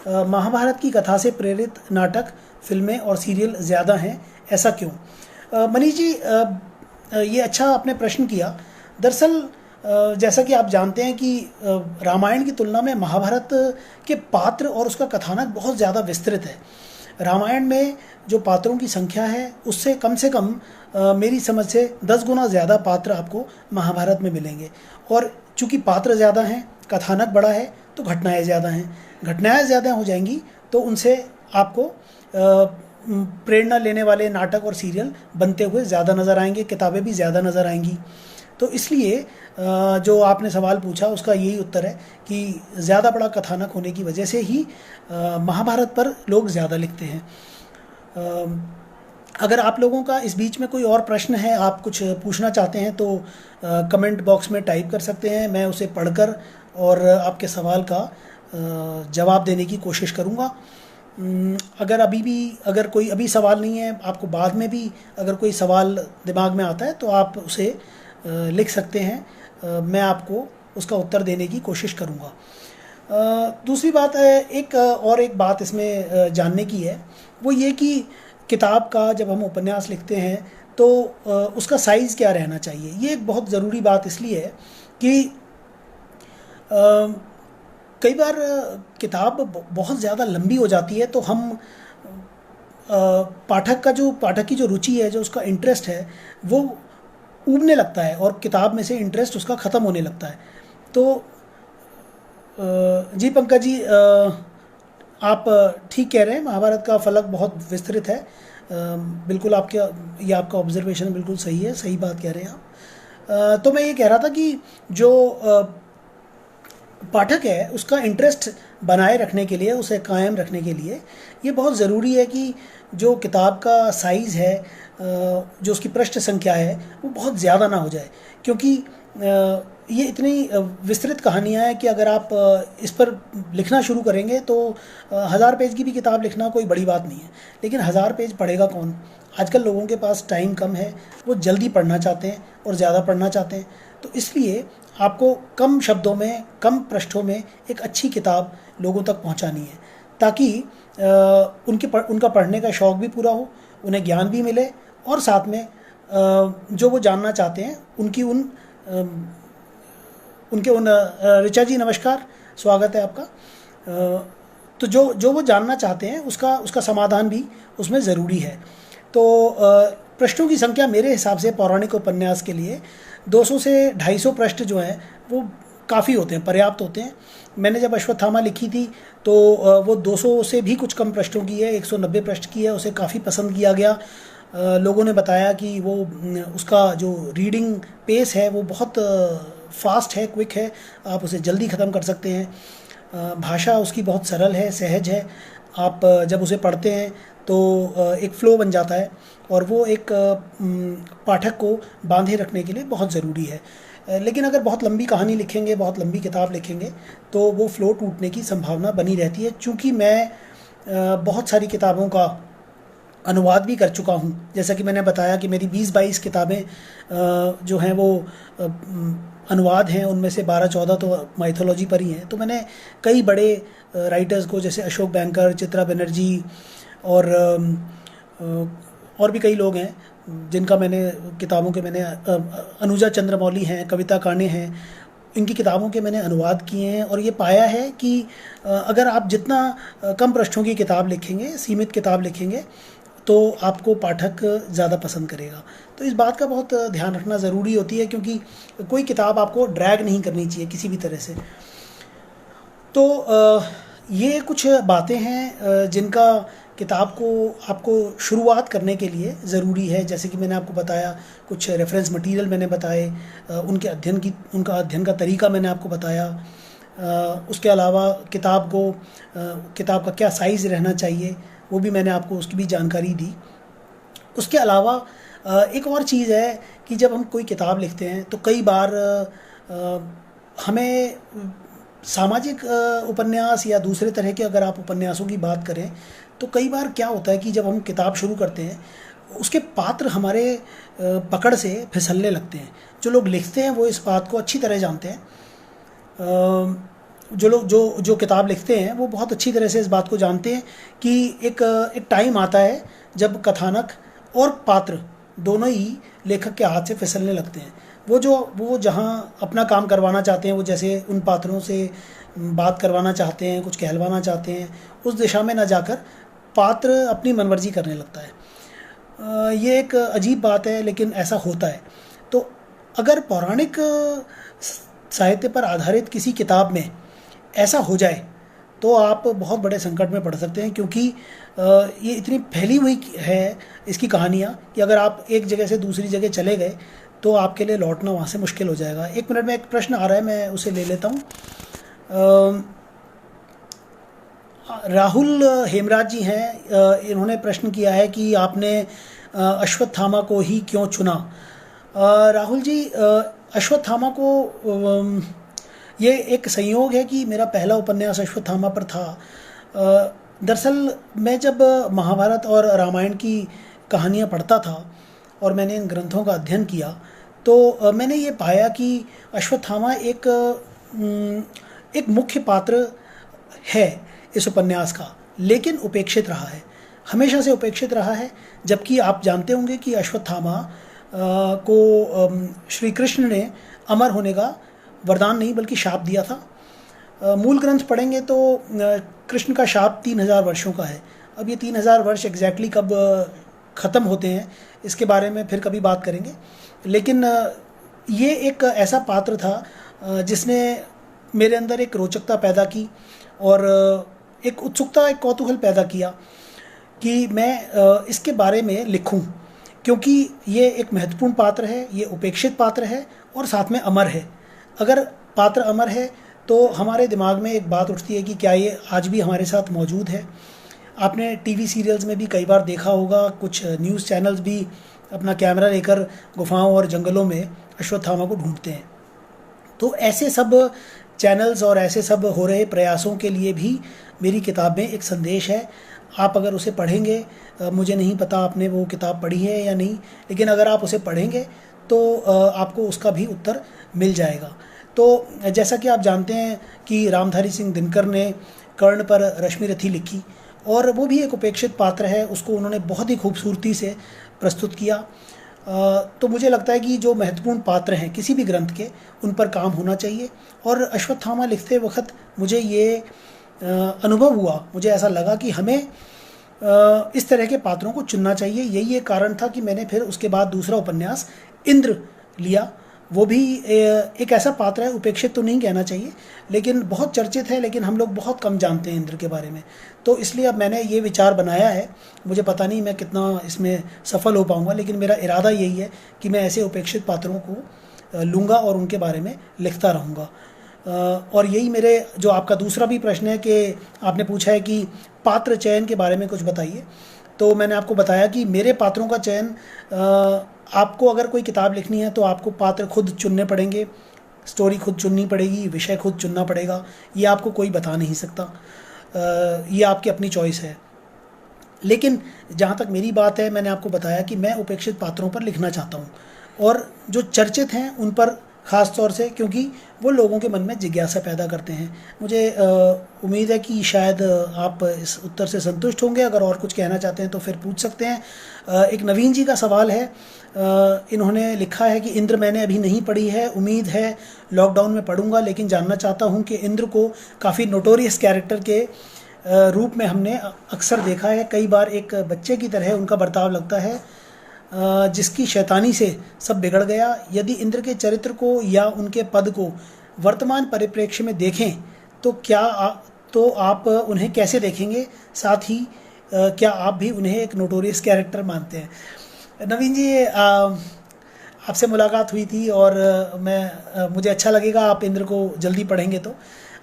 महाभारत की कथा से प्रेरित नाटक, फिल्में और सीरियल ज़्यादा हैं, ऐसा क्यों? मनीष जी, ये अच्छा आपने प्रश्न किया। दरअसल जैसा कि आप जानते हैं कि रामायण की तुलना में महाभारत के पात्र और उसका कथानक बहुत ज़्यादा विस्तृत है। रामायण में जो पात्रों की संख्या है उससे कम मेरी समझ से 10 गुना ज़्यादा पात्र आपको महाभारत में मिलेंगे। और चूँकि पात्र ज़्यादा हैं, कथानक बड़ा है, तो घटनाएं ज़्यादा हैं। घटनाएं ज़्यादा हो जाएंगी तो उनसे आपको प्रेरणा लेने वाले नाटक और सीरियल बनते हुए ज़्यादा नज़र आएंगे, किताबें भी ज़्यादा नज़र आएंगी। तो इसलिए जो आपने सवाल पूछा उसका यही उत्तर है कि ज़्यादा बड़ा कथानक होने की वजह से ही महाभारत पर लोग ज़्यादा लिखते हैं। अगर आप लोगों का इस बीच में कोई और प्रश्न है, आप कुछ पूछना चाहते हैं, तो कमेंट बॉक्स में टाइप कर सकते हैं। मैं उसे पढ़कर और आपके सवाल का जवाब देने की कोशिश करूँगा। अगर कोई अभी सवाल नहीं है, आपको बाद में भी अगर कोई सवाल दिमाग में आता है तो आप उसे लिख सकते हैं। मैं आपको उसका उत्तर देने की कोशिश करूँगा। दूसरी बात है, एक बात इसमें जानने की है, वो ये कि किताब का जब हम उपन्यास लिखते हैं तो उसका साइज़ क्या रहना चाहिए। ये एक बहुत ज़रूरी बात इसलिए है कि कई बार किताब बहुत ज़्यादा लंबी हो जाती है, तो हम पाठक की जो रुचि है, जो उसका इंटरेस्ट है, वो ऊबने लगता है और किताब में से इंटरेस्ट उसका ख़त्म होने लगता है। तो जी पंकज जी, आप ठीक कह रहे हैं, महाभारत का फलक बहुत विस्तृत है। बिल्कुल ये आपका ऑब्जर्वेशन बिल्कुल सही है, सही बात कह रहे हैं आप। तो मैं ये कह रहा था कि जो पाठक है उसका इंटरेस्ट बनाए रखने के लिए, उसे कायम रखने के लिए ये बहुत ज़रूरी है कि जो किताब का साइज़ है, जो उसकी पृष्ठ संख्या है, वो बहुत ज़्यादा ना हो जाए। क्योंकि ये इतनी विस्तृत कहानियाँ हैं कि अगर आप इस पर लिखना शुरू करेंगे तो 1000 पेज की भी किताब लिखना कोई बड़ी बात नहीं है। लेकिन 1000 पेज पढ़ेगा कौन? आजकल लोगों के पास टाइम कम है, वो जल्दी पढ़ना चाहते हैं और ज़्यादा पढ़ना चाहते हैं। तो इसलिए आपको कम शब्दों में, कम पृष्ठों में एक अच्छी किताब लोगों तक पहुंचानी है, ताकि उनका पढ़ने का शौक़ भी पूरा हो, उन्हें ज्ञान भी मिले, और साथ में जो वो जानना चाहते हैं ऋचा जी नमस्कार, स्वागत है आपका। तो जो वो जानना चाहते हैं उसका समाधान भी उसमें ज़रूरी है। तो पृष्ठों की संख्या मेरे हिसाब से पौराणिक उपन्यास के लिए 200 से 250 पृष्ठ जो हैं वो काफ़ी होते हैं, पर्याप्त होते हैं। मैंने जब अश्वत्थामा लिखी थी तो वो 200 से भी कुछ कम पृष्ठों की है, 190 पृष्ठ की है। उसे काफ़ी पसंद किया गया। लोगों ने बताया कि वो उसका जो रीडिंग पेस है वो बहुत फास्ट है, क्विक है, आप उसे जल्दी ख़त्म कर सकते हैं। भाषा उसकी बहुत सरल है, सहज है। आप जब उसे पढ़ते हैं तो एक फ़्लो बन जाता है, और वो एक पाठक को बांधे रखने के लिए बहुत ज़रूरी है। लेकिन अगर बहुत लंबी कहानी लिखेंगे, बहुत लंबी किताब लिखेंगे, तो वो फ़्लो टूटने की संभावना बनी रहती है। चूँकि मैं बहुत सारी किताबों का अनुवाद भी कर चुका हूँ। जैसा कि मैंने बताया कि मेरी 20-22 किताबें जो हैं वो अनुवाद हैं, उनमें से 12-14 तो माइथोलॉजी पर ही हैं। तो मैंने कई बड़े राइटर्स को, जैसे अशोक बैंकर, चित्रा बनर्जी और और भी कई लोग हैं जिनका मैंने किताबों के मैंने अनुजा चंद्रमौली हैं, कविता काने हैं, इनकी किताबों के मैंने अनुवाद किए हैं। और ये पाया है कि अगर आप जितना कम पृष्ठों की किताब लिखेंगे, सीमित किताब लिखेंगे, तो आपको पाठक ज़्यादा पसंद करेगा। तो इस बात का बहुत ध्यान रखना ज़रूरी होती है, क्योंकि कोई किताब आपको ड्रैग नहीं करनी चाहिए किसी भी तरह से। तो ये कुछ बातें हैं जिनका किताब को आपको शुरुआत करने के लिए ज़रूरी है। जैसे कि मैंने आपको बताया, कुछ रेफरेंस मटेरियल मैंने बताए, उनका अध्ययन का तरीका मैंने आपको बताया। उसके अलावा किताब का क्या साइज़ रहना चाहिए, वो भी मैंने आपको उसकी भी जानकारी दी। उसके अलावा एक और चीज़ है कि जब हम कोई किताब लिखते हैं तो कई बार हमें सामाजिक उपन्यास या दूसरे तरह के अगर आप उपन्यासों की बात करें, तो कई बार क्या होता है कि जब हम किताब शुरू करते हैं, उसके पात्र हमारे पकड़ से फिसलने लगते हैं। जो लोग लिखते हैं वो इस बात को अच्छी तरह जानते हैं। जो किताब लिखते हैं वो बहुत अच्छी तरह से इस बात को जानते हैं कि एक टाइम आता है जब कथानक और पात्र दोनों ही लेखक के हाथ से फिसलने लगते हैं। वो जहाँ अपना काम करवाना चाहते हैं, वो जैसे उन पात्रों से बात करवाना चाहते हैं, कुछ कहलवाना चाहते हैं, उस दिशा में न जाकर पात्र अपनी मनमर्जी करने लगता है। ये एक अजीब बात है, लेकिन ऐसा होता है। तो अगर पौराणिक साहित्य पर आधारित किसी किताब में ऐसा हो जाए तो आप बहुत बड़े संकट में पड़ सकते हैं, क्योंकि ये इतनी फैली हुई है इसकी कहानियाँ कि अगर आप एक जगह से दूसरी जगह चले गए तो आपके लिए लौटना वहाँ से मुश्किल हो जाएगा। एक मिनट में एक प्रश्न आ रहा है, मैं उसे ले लेता हूँ। राहुल हेमराज जी हैं, इन्होंने प्रश्न किया है कि आपने अश्वत्थामा को ही क्यों चुना। राहुल जी, अश्वत्थामा को ये एक संयोग है कि मेरा पहला उपन्यास अश्वत्थामा पर था। दरअसल मैं जब महाभारत और रामायण की कहानियाँ पढ़ता था और मैंने इन ग्रंथों का अध्ययन किया, तो मैंने ये पाया कि अश्वत्थामा एक मुख्य पात्र है इस उपन्यास का, लेकिन उपेक्षित रहा है, हमेशा से उपेक्षित रहा है। जबकि आप जानते होंगे कि अश्वत्थामा को श्री कृष्ण ने अमर होने का वरदान नहीं बल्कि शाप दिया था। मूल ग्रंथ पढ़ेंगे तो कृष्ण का शाप 3000 वर्षों का है। अब ये 3000 वर्ष एग्जैक्टली कब ख़त्म होते हैं इसके बारे में फिर कभी बात करेंगे। लेकिन ये एक ऐसा पात्र था जिसने मेरे अंदर एक रोचकता पैदा की और एक उत्सुकता, एक कौतूहल पैदा किया कि मैं इसके बारे में लिखूं, क्योंकि ये एक महत्वपूर्ण पात्र है, ये उपेक्षित पात्र है और साथ में अमर है। अगर पात्र अमर है तो हमारे दिमाग में एक बात उठती है कि क्या ये आज भी हमारे साथ मौजूद है। आपने टीवी सीरियल्स में भी कई बार देखा होगा, कुछ न्यूज़ चैनल्स भी अपना कैमरा लेकर गुफाओं और जंगलों में अश्वत्थामा को ढूंढते हैं। तो ऐसे सब चैनल्स और ऐसे सब हो रहे प्रयासों के लिए भी मेरी किताब में एक संदेश है। आप अगर उसे पढ़ेंगे, मुझे नहीं पता आपने वो किताब पढ़ी है या नहीं, लेकिन अगर आप उसे पढ़ेंगे तो आपको उसका भी उत्तर मिल जाएगा। तो जैसा कि आप जानते हैं कि रामधारी सिंह दिनकर ने कर्ण पर रश्मिरथी लिखी और वो भी एक उपेक्षित पात्र है, उसको उन्होंने बहुत ही खूबसूरती से प्रस्तुत किया। तो मुझे लगता है कि जो महत्वपूर्ण पात्र हैं किसी भी ग्रंथ के, उन पर काम होना चाहिए। और अश्वत्थामा लिखते वक्त मुझे ये अनुभव हुआ, मुझे ऐसा लगा कि हमें इस तरह के पात्रों को चुनना चाहिए। यही एक कारण था कि मैंने फिर उसके बाद दूसरा उपन्यास इंद्र लिया। वो भी एक ऐसा पात्र है, उपेक्षित तो नहीं कहना चाहिए, लेकिन बहुत चर्चित है, लेकिन हम लोग बहुत कम जानते हैं इंद्र के बारे में। तो इसलिए अब मैंने ये विचार बनाया है, मुझे पता नहीं मैं कितना इसमें सफल हो पाऊँगा, लेकिन मेरा इरादा यही है कि मैं ऐसे उपेक्षित पात्रों को लूँगा और उनके बारे में लिखता रहूँगा। और यही मेरे जो आपका दूसरा भी प्रश्न है कि आपने पूछा है कि पात्र चयन के बारे में कुछ बताइए, तो मैंने आपको बताया कि मेरे पात्रों का चयन, आपको अगर कोई किताब लिखनी है तो आपको पात्र खुद चुनने पड़ेंगे, स्टोरी खुद चुननी पड़ेगी, विषय खुद चुनना पड़ेगा। ये आपको कोई बता नहीं सकता, ये आपकी अपनी चॉइस है। लेकिन जहाँ तक मेरी बात है, मैंने आपको बताया कि मैं उपेक्षित पात्रों पर लिखना चाहता हूँ, और जो चर्चित हैं उन पर ख़ास तौर से, क्योंकि वो लोगों के मन में जिज्ञासा पैदा करते हैं। मुझे उम्मीद है कि शायद आप इस उत्तर से संतुष्ट होंगे। अगर और कुछ कहना चाहते हैं तो फिर पूछ सकते हैं। एक नवीन जी का सवाल है। इन्होंने लिखा है कि इंद्र मैंने अभी नहीं पढ़ी है, उम्मीद है लॉकडाउन में पढ़ूंगा, लेकिन जानना चाहता हूँ कि इंद्र को काफ़ी नोटोरियस कैरेक्टर के रूप में हमने अक्सर देखा है। कई बार एक बच्चे की तरह उनका बर्ताव लगता है, जिसकी शैतानी से सब बिगड़ गया। यदि इंद्र के चरित्र को या उनके पद को वर्तमान परिप्रेक्ष्य में देखें तो तो आप उन्हें कैसे देखेंगे? साथ ही क्या आप भी उन्हें एक नोटोरियस कैरेक्टर मानते हैं? नवीन जी, आपसे मुलाकात हुई थी, और मुझे अच्छा लगेगा आप इंद्र को जल्दी पढ़ेंगे तो।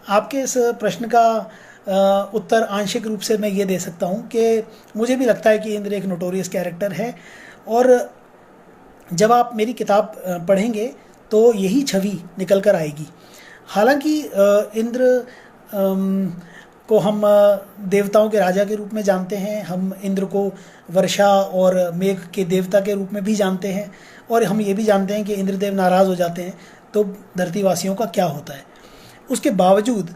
आपके इस प्रश्न का उत्तर आंशिक रूप से मैं ये दे सकता हूँ कि मुझे भी लगता है कि इंद्र एक नोटोरियस कैरेक्टर है, और जब आप मेरी किताब पढ़ेंगे तो यही छवि निकल कर आएगी। हालांकि इंद्र को हम देवताओं के राजा के रूप में जानते हैं, हम इंद्र को वर्षा और मेघ के देवता के रूप में भी जानते हैं, और हम ये भी जानते हैं कि इंद्रदेव नाराज़ हो जाते हैं तो धरतीवासियों का क्या होता है। उसके बावजूद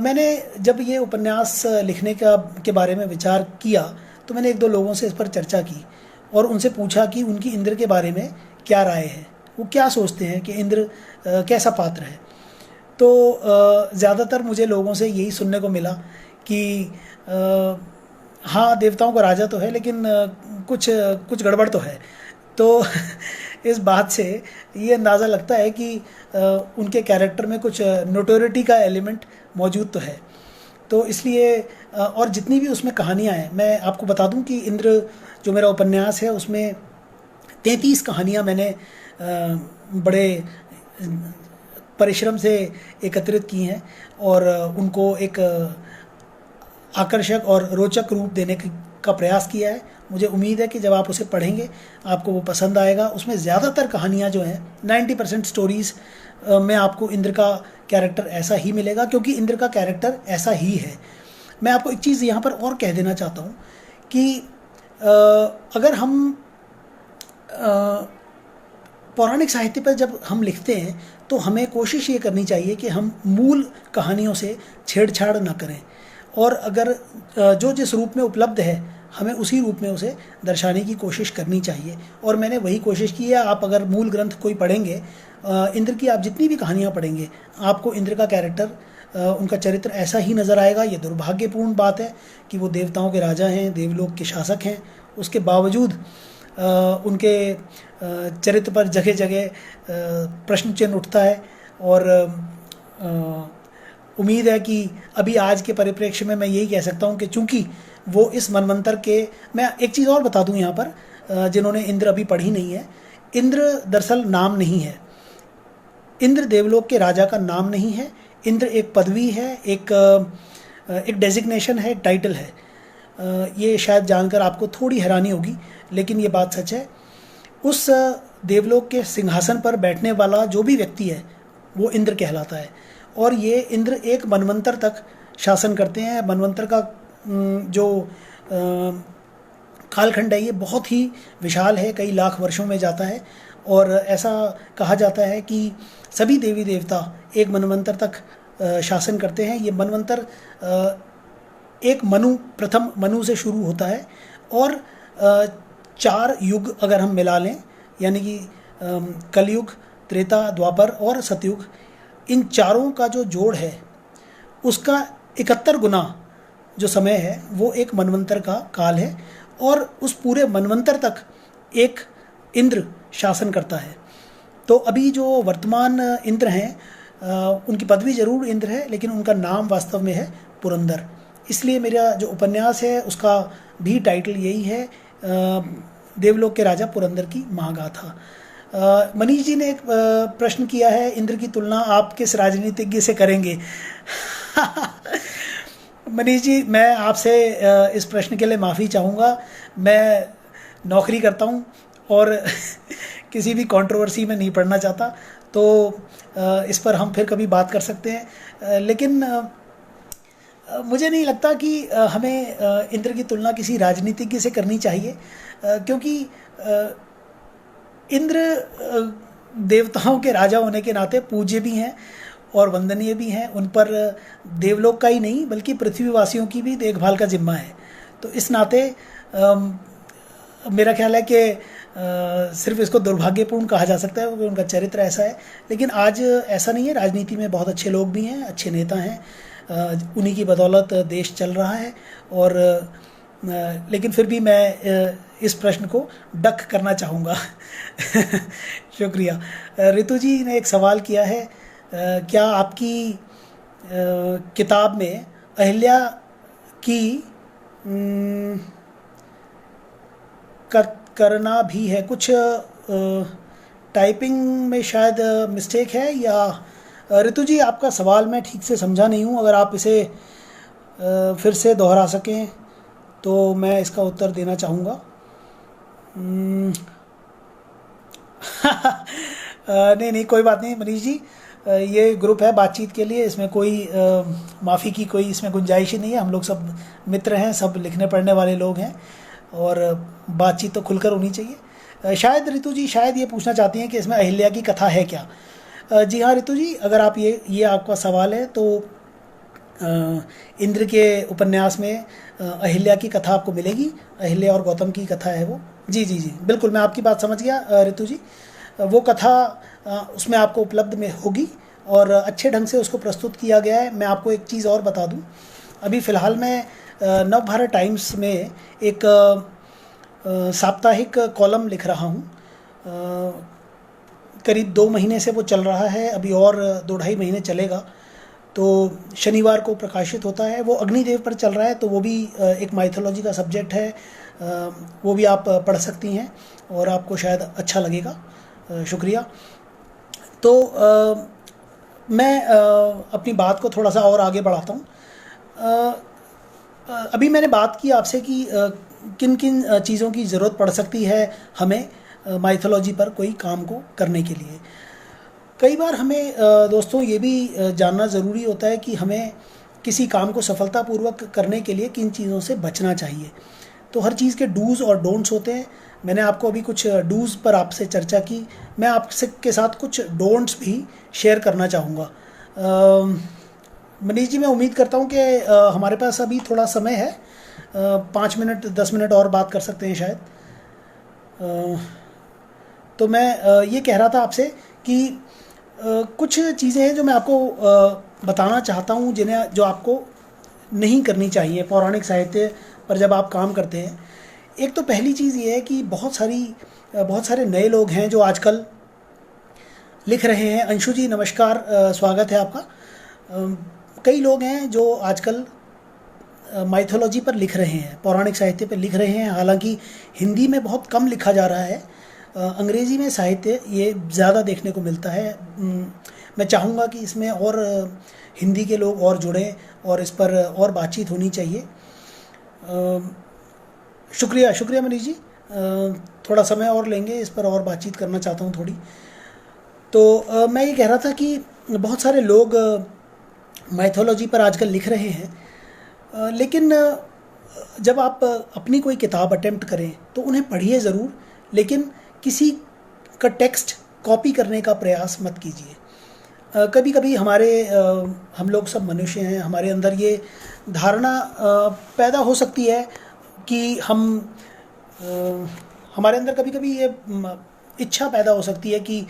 मैंने जब ये उपन्यास लिखने के बारे में विचार किया तो मैंने एक दो लोगों से इस पर चर्चा की और उनसे पूछा कि उनकी इंद्र के बारे में क्या राय है, वो क्या सोचते हैं कि इंद्र कैसा पात्र है। तो ज़्यादातर मुझे लोगों से यही सुनने को मिला कि हाँ, देवताओं का राजा तो है, लेकिन कुछ कुछ गड़बड़ तो है। तो इस बात से ये अंदाज़ा लगता है कि उनके कैरेक्टर में कुछ नोटोरिटी का एलिमेंट मौजूद तो है। तो इसलिए और जितनी भी उसमें कहानियाँ हैं, मैं आपको बता दूं कि इंद्र जो मेरा उपन्यास है उसमें 33 कहानियाँ मैंने बड़े परिश्रम से एकत्रित की हैं, और उनको एक आकर्षक और रोचक रूप देने का प्रयास किया है। मुझे उम्मीद है कि जब आप उसे पढ़ेंगे आपको वो पसंद आएगा। उसमें ज़्यादातर कहानियाँ जो हैं 90% स्टोरीज़ में आपको इंद्र का कैरेक्टर ऐसा ही मिलेगा, क्योंकि इंद्र का कैरेक्टर ऐसा ही है। मैं आपको एक चीज़ यहाँ पर और कह देना चाहता हूँ कि अगर हम पौराणिक साहित्य पर जब हम लिखते हैं तो हमें कोशिश ये करनी चाहिए कि हम मूल कहानियों से छेड़छाड़ ना करें, और अगर जो जिस रूप में उपलब्ध है हमें उसी रूप में उसे दर्शाने की कोशिश करनी चाहिए, और मैंने वही कोशिश की है। आप अगर मूल ग्रंथ कोई पढ़ेंगे, इंद्र की आप जितनी भी कहानियाँ पढ़ेंगे, आपको इंद्र का कैरेक्टर, उनका चरित्र ऐसा ही नज़र आएगा। ये दुर्भाग्यपूर्ण बात है कि वो देवताओं के राजा हैं, देवलोक के शासक हैं, उसके बावजूद उनके चरित्र पर जगह जगह प्रश्न चिन्ह उठता है। और उम्मीद है कि अभी आज के परिप्रेक्ष्य में मैं यही कह सकता हूँ कि चूँकि वो इस मनवंतर के, मैं एक चीज़ और बता दूँ यहाँ पर, जिन्होंने इंद्र अभी पढ़ी नहीं है, इंद्र दरअसल नाम नहीं है। इंद्र देवलोक के राजा का नाम नहीं है। इंद्र एक पदवी है, एक डेजिग्नेशन है, टाइटल है। ये शायद जानकर आपको थोड़ी हैरानी होगी, लेकिन ये बात सच है। उस देवलोक के सिंहासन पर बैठने वाला जो भी व्यक्ति है वो इंद्र कहलाता है, और ये इंद्र एक मनवंतर तक शासन करते हैं। मनवंतर का जो कालखंड है ये बहुत ही विशाल है, कई लाख वर्षों में जाता है, और ऐसा कहा जाता है कि सभी देवी देवता एक मनवंतर तक शासन करते हैं। ये मनवंतर एक प्रथम मनु से शुरू होता है, और 4 युग अगर हम मिला लें, यानी कि कलयुग, त्रेता, द्वापर और सतयुग, इन चारों का जो जोड़ है उसका 71 गुना जो समय है वो एक मनवंतर का काल है, और उस पूरे मनवंतर तक एक इंद्र शासन करता है। तो अभी जो वर्तमान इंद्र हैं उनकी पदवी जरूर इंद्र है, लेकिन उनका नाम वास्तव में है पुरंदर। इसलिए मेरा जो उपन्यास है उसका भी टाइटल यही है, देवलोक के राजा पुरंदर की महागाथा। मनीष जी ने एक प्रश्न किया है, इंद्र की तुलना आप किस राजनीतिज्ञ से करेंगे? मनीष जी, मैं आपसे इस प्रश्न के लिए माफ़ी चाहूँगा। मैं नौकरी करता हूँ और किसी भी कंट्रोवर्सी में नहीं पड़ना चाहता, तो इस पर हम फिर कभी बात कर सकते हैं। लेकिन मुझे नहीं लगता कि हमें इंद्र की तुलना किसी राजनीतिज्ञ से करनी चाहिए, क्योंकि इंद्र देवताओं के राजा होने के नाते पूज्य भी हैं और वंदनीय भी हैं। उन पर देवलोक का ही नहीं बल्कि पृथ्वीवासियों की भी देखभाल का जिम्मा है। तो इस नाते मेरा ख्याल है कि सिर्फ इसको दुर्भाग्यपूर्ण कहा जा सकता है क्योंकि उनका चरित्र ऐसा है। लेकिन आज ऐसा नहीं है, राजनीति में बहुत अच्छे लोग भी हैं, अच्छे नेता हैं, उन्हीं की बदौलत देश चल रहा है। और लेकिन फिर भी मैं इस प्रश्न को डक करना चाहूँगा। शुक्रिया। रितु जी ने एक सवाल किया है, क्या आपकी किताब में अहिल्या की करना भी है? कुछ टाइपिंग में शायद मिस्टेक है, या रितु जी आपका सवाल मैं ठीक से समझा नहीं हूँ। अगर आप इसे फिर से दोहरा सकें तो मैं इसका उत्तर देना चाहूँगा। नहीं, कोई बात नहीं मनीष जी, ये ग्रुप है बातचीत के लिए, इसमें कोई माफ़ी की कोई इसमें गुंजाइश ही नहीं है। हम लोग सब मित्र हैं, सब लिखने पढ़ने वाले लोग हैं और बातचीत तो खुलकर होनी चाहिए। शायद रितु जी शायद ये पूछना चाहती हैं कि इसमें अहिल्या की कथा है क्या? जी हाँ रितु जी, अगर आप ये आपका सवाल है तो इंद्र के उपन्यास में अहिल्या की कथा आपको मिलेगी। अहिल्या और गौतम की कथा है वो। जी जी जी, बिल्कुल मैं आपकी बात समझ गया रितु जी। वो कथा उसमें आपको उपलब्ध में होगी और अच्छे ढंग से उसको प्रस्तुत किया गया है। मैं आपको एक चीज़ और बता दूं, अभी फ़िलहाल मैं नवभारत टाइम्स में एक साप्ताहिक कॉलम लिख रहा हूं। करीब 2 महीने से वो चल रहा है, अभी और 2-2.5 महीने चलेगा। तो शनिवार को प्रकाशित होता है। वो अग्निदेव पर चल रहा है, तो वो भी एक माइथोलॉजी का सब्जेक्ट है। वो भी आप पढ़ सकती हैं और आपको शायद अच्छा लगेगा। शुक्रिया। तो मैं अपनी बात को थोड़ा सा और आगे बढ़ाता हूँ। अभी मैंने बात की आपसे कि किन किन चीज़ों की ज़रूरत पड़ सकती है हमें माइथोलॉजी पर कोई काम को करने के लिए। कई बार हमें दोस्तों ये भी जानना ज़रूरी होता है कि हमें किसी काम को सफलतापूर्वक करने के लिए किन चीज़ों से बचना चाहिए। तो हर चीज़ के डूज़ और डोंट्स होते हैं। मैंने आपको अभी कुछ डूज़ पर आपसे चर्चा की, मैं आपसे के साथ कुछ डोंट्स भी शेयर करना चाहूँगा। मनीष जी, मैं उम्मीद करता हूँ कि हमारे पास अभी थोड़ा समय है, 5 मिनट 10 मिनट और बात कर सकते हैं शायद। तो मैं ये कह रहा था आपसे कि कुछ चीज़ें हैं जो मैं आपको बताना चाहता हूँ, जिन्हें जो आपको नहीं करनी चाहिए पौराणिक साहित्य पर जब आप काम करते हैं। एक तो पहली चीज़ ये है कि बहुत सारे नए लोग हैं जो आजकल लिख रहे हैं। अंशु जी नमस्कार, स्वागत है आपका। कई लोग हैं जो आजकल माइथोलॉजी पर लिख रहे हैं, पौराणिक साहित्य पर लिख रहे हैं। हालांकि हिंदी में बहुत कम लिखा जा रहा है, अंग्रेज़ी में साहित्य ये ज़्यादा देखने को मिलता है। मैं चाहूँगा कि इसमें और हिंदी के लोग और जुड़ें और इस पर और बातचीत होनी चाहिए। शुक्रिया मनीष जी, थोड़ा समय और लेंगे, इस पर और बातचीत करना चाहता हूँ थोड़ी। तो मैं ये कह रहा था कि बहुत सारे लोग माइथोलॉजी पर आजकल लिख रहे हैं, लेकिन जब आप अपनी कोई किताब अटेम्प्ट करें तो उन्हें पढ़िए ज़रूर, लेकिन किसी का टेक्स्ट कॉपी करने का प्रयास मत कीजिए। कभी कभी हम लोग सब मनुष्य हैं, हमारे अंदर ये धारणा पैदा हो सकती है कि हमारे अंदर कभी कभी ये इच्छा पैदा हो सकती है कि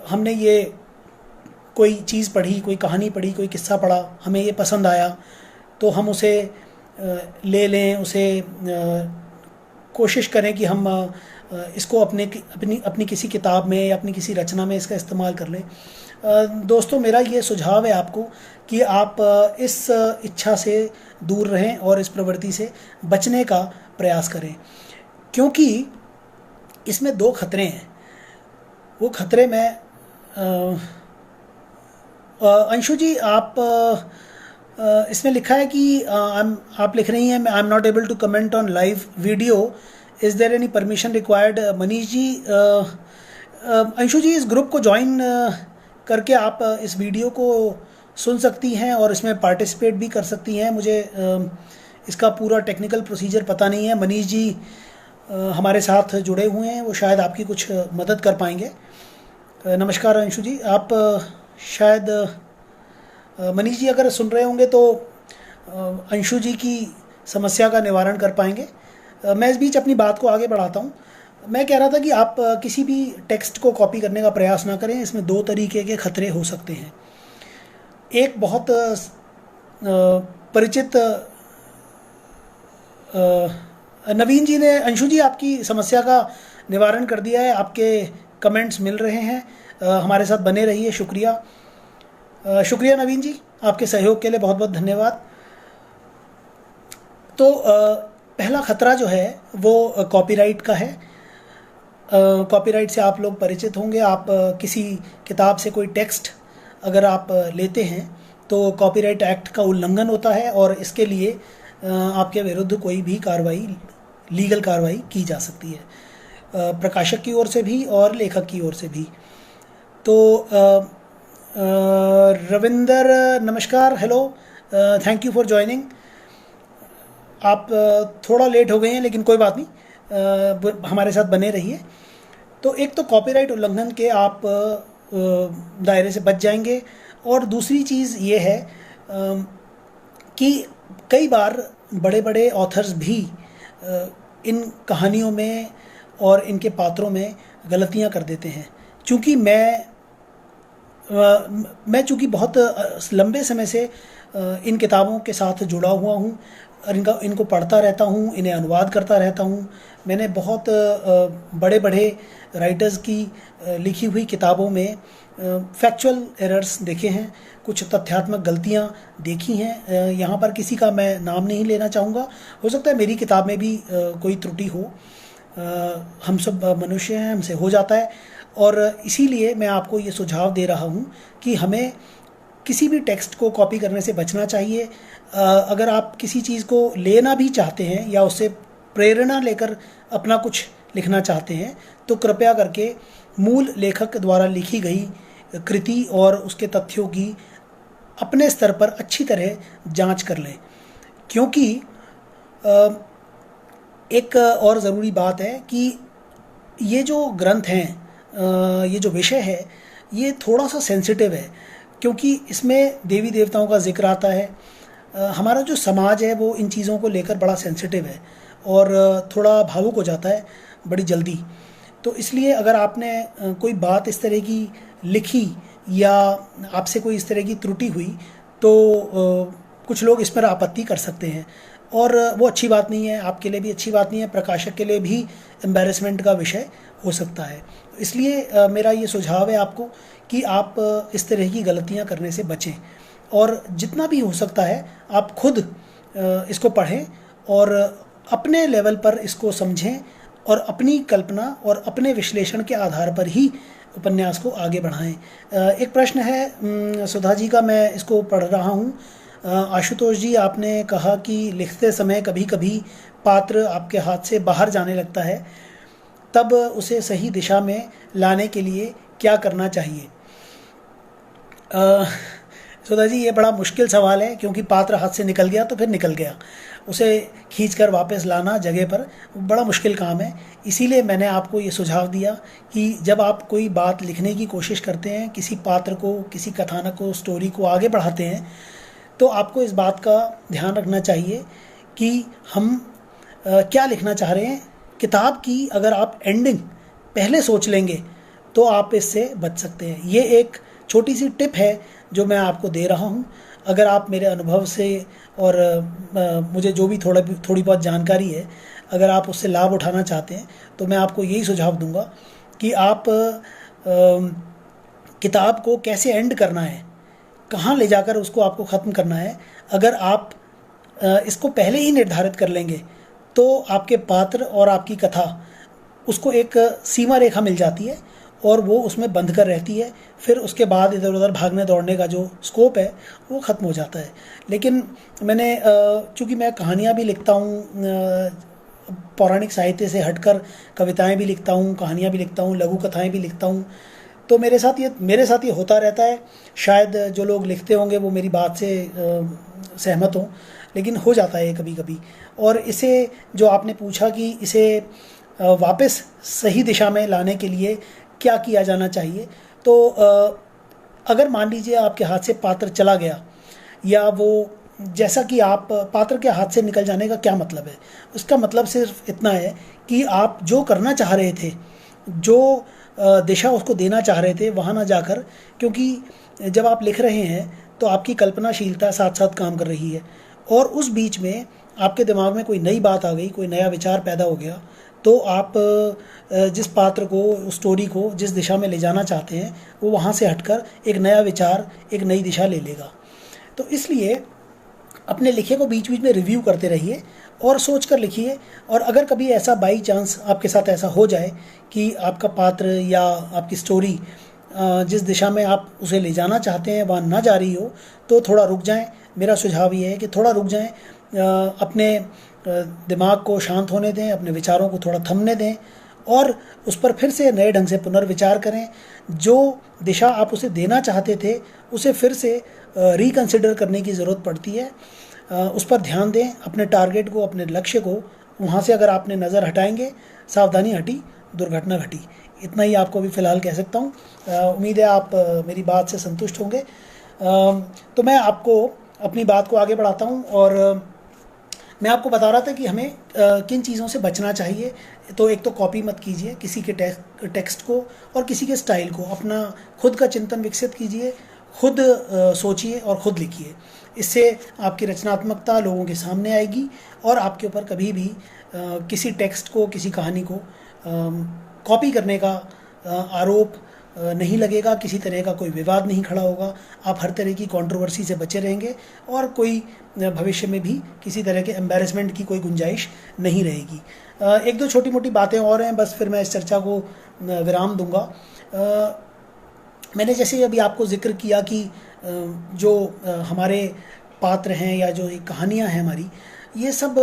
हमने ये कोई चीज़ पढ़ी, कोई कहानी पढ़ी, कोई किस्सा पढ़ा, हमें ये पसंद आया तो हम उसे ले लें, उसे कोशिश करें कि हम इसको अपनी किसी किताब में या अपनी किसी रचना में इसका इस्तेमाल कर लें। दोस्तों, मेरा ये सुझाव है आपको कि आप इस इच्छा से दूर रहें और इस प्रवृत्ति से बचने का प्रयास करें, क्योंकि इसमें 2 खतरे हैं। वो खतरे में अंशु जी, आप इसमें लिखा है कि आप लिख रही हैं, I am not able to comment on live video, is there any permission required? Manish ji, Anshu ji, इस ग्रुप को ज्वाइन करके आप इस वीडियो को सुन सकती हैं और इसमें पार्टिसिपेट भी कर सकती हैं। मुझे इसका पूरा टेक्निकल प्रोसीजर पता नहीं है। मनीष जी हमारे साथ जुड़े हुए हैं, वो शायद आपकी कुछ मदद कर पाएंगे। नमस्कार अंशु जी, आप शायद मनीष जी अगर सुन रहे होंगे तो अंशु जी की समस्या का निवारण कर पाएंगे। मैं इस बीच अपनी बात को आगे बढ़ाता हूँ। मैं कह रहा था कि आप किसी भी टेक्स्ट को कॉपी करने का प्रयास ना करें। इसमें दो तरीके के खतरे हो सकते हैं। एक बहुत परिचित नवीन जी ने, अंशु जी आपकी समस्या का निवारण कर दिया है, आपके कमेंट्स मिल रहे हैं। हमारे साथ बने रहिए, शुक्रिया। शुक्रिया नवीन जी, आपके सहयोग के लिए बहुत बहुत धन्यवाद। तो पहला खतरा जो है वो कॉपीराइट का है। कॉपीराइट से आप लोग परिचित होंगे। आप किसी किताब से कोई टेक्स्ट अगर आप लेते हैं तो कॉपीराइट एक्ट का उल्लंघन होता है और इसके लिए आपके विरुद्ध कोई भी कार्रवाई, लीगल कार्रवाई की जा सकती है, प्रकाशक की ओर से भी और लेखक की ओर से भी। तो रविंदर नमस्कार, hello, thank you for joining. आप थोड़ा लेट हो गए हैं लेकिन कोई बात नहीं, हमारे साथ बने रहिए। तो एक तो कॉपीराइट उल्लंघन के आप दायरे से बच जाएंगे और दूसरी चीज़ ये है कि कई बार बड़े बड़े ऑथर्स भी इन कहानियों में और इनके पात्रों में गलतियां कर देते हैं। चूँकि मैं चूँकि बहुत लंबे समय से इन किताबों के साथ जुड़ा हुआ हूँ और इनको पढ़ता रहता हूँ, इन्हें अनुवाद करता रहता हूँ। मैंने बहुत बड़े बड़े राइटर्स की लिखी हुई किताबों में फैक्चुअल एरर्स देखे हैं, कुछ तथ्यात्मक गलतियाँ देखी हैं। यहाँ पर किसी का मैं नाम नहीं लेना चाहूँगा, हो सकता है मेरी किताब में भी कोई त्रुटि हो। हम सब मनुष्य हैं, हमसे हो जाता है। और इसीलिए मैं आपको ये सुझाव दे रहा हूँ कि हमें किसी भी टेक्स्ट को कॉपी करने से बचना चाहिए। अगर आप किसी चीज़ को लेना भी चाहते हैं या उससे प्रेरणा लेकर अपना कुछ लिखना चाहते हैं तो कृपया करके मूल लेखक द्वारा लिखी गई कृति और उसके तथ्यों की अपने स्तर पर अच्छी तरह जांच कर लें। क्योंकि एक और ज़रूरी बात है कि ये जो ग्रंथ हैं, ये जो विषय है, ये थोड़ा सा सेंसिटिव है क्योंकि इसमें देवी देवताओं का जिक्र आता है। हमारा जो समाज है वो इन चीज़ों को लेकर बड़ा सेंसिटिव है और थोड़ा भावुक हो जाता है बड़ी जल्दी। तो इसलिए अगर आपने कोई बात इस तरह की लिखी या आपसे कोई इस तरह की त्रुटि हुई तो कुछ लोग इस पर आपत्ति कर सकते हैं और वो अच्छी बात नहीं है, आपके लिए भी अच्छी बात नहीं है, प्रकाशक के लिए भी एम्बैरेसमेंट का विषय हो सकता है। इसलिए मेरा ये सुझाव है आपको कि आप इस तरह की गलतियां करने से बचें और जितना भी हो सकता है आप खुद इसको पढ़ें और अपने लेवल पर इसको समझें और अपनी कल्पना और अपने विश्लेषण के आधार पर ही उपन्यास को आगे बढ़ाएं। एक प्रश्न है सुधा जी का, मैं इसको पढ़ रहा हूँ। आशुतोष जी, आपने कहा कि लिखते समय कभी कभी पात्र आपके हाथ से बाहर जाने लगता है, तब उसे सही दिशा में लाने के लिए क्या करना चाहिए? सुधा जी, ये बड़ा मुश्किल सवाल है क्योंकि पात्र हाथ से निकल गया तो फिर निकल गया, उसे खींचकर वापस लाना जगह पर बड़ा मुश्किल काम है। इसीलिए मैंने आपको ये सुझाव दिया कि जब आप कोई बात लिखने की कोशिश करते हैं, किसी पात्र को, किसी कथानक को, स्टोरी को आगे बढ़ाते हैं, तो आपको इस बात का ध्यान रखना चाहिए कि हम क्या लिखना चाह रहे हैं। किताब की अगर आप एंडिंग पहले सोच लेंगे तो आप इससे बच सकते हैं। ये एक छोटी सी टिप है जो मैं आपको दे रहा हूँ। अगर आप मेरे अनुभव से और मुझे जो भी थोड़ी बहुत जानकारी है, अगर आप उससे लाभ उठाना चाहते हैं तो मैं आपको यही सुझाव दूंगा कि आप किताब को कैसे एंड करना है, कहाँ ले जाकर उसको आपको ख़त्म करना है। अगर आप इसको पहले ही निर्धारित कर लेंगे तो आपके पात्र और आपकी कथा, उसको एक सीमा रेखा मिल जाती है और वो उसमें बंध कर रहती है। फिर उसके बाद इधर उधर भागने दौड़ने का जो स्कोप है वो ख़त्म हो जाता है। लेकिन मैंने चूँकि मैं कहानियाँ भी लिखता हूँ, पौराणिक साहित्य से हटकर कविताएं भी लिखता हूँ, कहानियाँ भी लिखता हूँ, लघु कथाएँ भी लिखता हूँ, तो मेरे साथ ये होता रहता है। शायद जो लोग लिखते होंगे वो मेरी बात से सहमत हों, लेकिन हो जाता है कभी कभी। और इसे जो आपने पूछा कि इसे वापस सही दिशा में लाने के लिए क्या किया जाना चाहिए, तो अगर मान लीजिए आपके हाथ से पात्र चला गया, या वो जैसा कि आप पात्र के हाथ से निकल जाने का क्या मतलब है, उसका मतलब सिर्फ इतना है कि आप जो करना चाह रहे थे, जो दिशा उसको देना चाह रहे थे, वहाँ ना जाकर, क्योंकि जब आप लिख रहे हैं तो आपकी कल्पनाशीलता साथ साथ काम कर रही है, और उस बीच में आपके दिमाग में कोई नई बात आ गई, कोई नया विचार पैदा हो गया, तो आप जिस पात्र को, उस स्टोरी को जिस दिशा में ले जाना चाहते हैं, वो वहाँ से हटकर एक नया विचार, एक नई दिशा ले लेगा। तो इसलिए अपने लिखे को बीच बीच में रिव्यू करते रहिए और सोच कर लिखिए। और अगर कभी ऐसा बाई चांस आपके साथ ऐसा हो जाए कि आपका पात्र या आपकी स्टोरी जिस दिशा में आप उसे ले जाना चाहते हैं वहाँ ना जा रही हो, तो थोड़ा रुक जाएं। मेरा सुझाव ये है कि थोड़ा रुक जाएं, अपने दिमाग को शांत होने दें, अपने विचारों को थोड़ा थमने दें, और उस पर फिर से नए ढंग से पुनर्विचार करें। जो दिशा आप उसे देना चाहते थे, उसे फिर से रिकंसिडर करने की ज़रूरत पड़ती है। उस पर ध्यान दें, अपने टारगेट को, अपने लक्ष्य को। वहाँ से अगर आपने नज़र हटाएंगे, सावधानी हटी, दुर्घटना घटी। इतना ही आपको अभी फ़िलहाल कह सकता हूँ। उम्मीद है आप मेरी बात से संतुष्ट होंगे। तो मैं आपको अपनी बात को आगे बढ़ाता हूँ, और मैं आपको बता रहा था कि हमें किन चीज़ों से बचना चाहिए। तो एक तो कॉपी मत कीजिए किसी के टेक्स्ट को और किसी के स्टाइल को। अपना खुद का चिंतन विकसित कीजिए, खुद सोचिए और ख़ुद लिखिए। इससे आपकी रचनात्मकता लोगों के सामने आएगी, और आपके ऊपर कभी भी किसी टेक्स्ट को, किसी कहानी को कॉपी करने का आरोप नहीं लगेगा, किसी तरह का कोई विवाद नहीं खड़ा होगा। आप हर तरह की कंट्रोवर्सी से बचे रहेंगे, और कोई भविष्य में भी किसी तरह के एम्बैरेसमेंट की कोई गुंजाइश नहीं रहेगी। एक दो छोटी मोटी बातें और हैं, बस फिर मैं इस चर्चा को विराम दूंगा। मैंने जैसे अभी आपको जिक्र किया कि जो हमारे पात्र हैं या जो कहानियाँ हैं हमारी, ये सब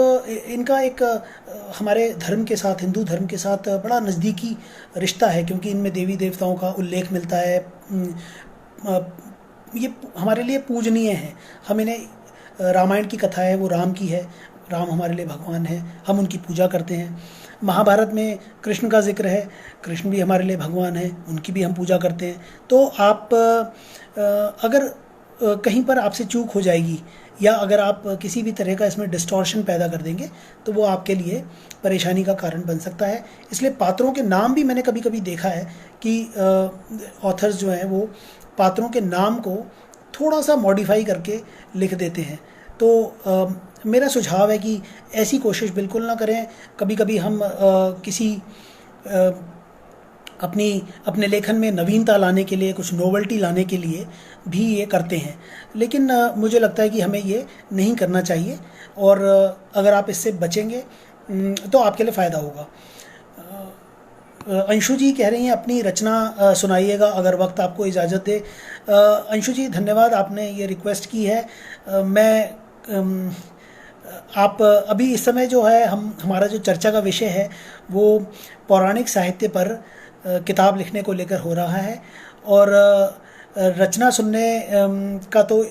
इनका एक हमारे धर्म के साथ, हिंदू धर्म के साथ बड़ा नज़दीकी रिश्ता है, क्योंकि इनमें देवी देवताओं का उल्लेख मिलता है। ये हमारे लिए पूजनीय है। हम इन्हें, रामायण की कथा है वो राम की है, राम हमारे लिए भगवान है, हम उनकी पूजा करते हैं। महाभारत में कृष्ण का जिक्र है, कृष्ण भी हमारे लिए भगवान है, उनकी भी हम पूजा करते हैं। तो आप अगर कहीं पर आपसे चूक हो जाएगी, या अगर आप किसी भी तरह का इसमें डिस्टॉर्शन पैदा कर देंगे, तो वो आपके लिए परेशानी का कारण बन सकता है। इसलिए पात्रों के नाम भी मैंने कभी कभी देखा है कि ऑथर्स जो हैं वो पात्रों के नाम को थोड़ा सा मॉडिफाई करके लिख देते हैं। तो मेरा सुझाव है कि ऐसी कोशिश बिल्कुल ना करें। कभी कभी हम किसी अपने लेखन में नवीनता लाने के लिए, कुछ नोवेल्टी लाने के लिए भी ये करते हैं, लेकिन मुझे लगता है कि हमें ये नहीं करना चाहिए, और अगर आप इससे बचेंगे तो आपके लिए फ़ायदा होगा। अंशु जी कह रही हैं अपनी रचना सुनाइएगा अगर वक्त आपको इजाज़त दे। अंशु जी धन्यवाद, आपने ये रिक्वेस्ट की है। आप अभी इस समय जो है, हमारा जो चर्चा का विषय है वो पौराणिक साहित्य पर किताब लिखने को लेकर हो रहा है, और रचना सुनने का तो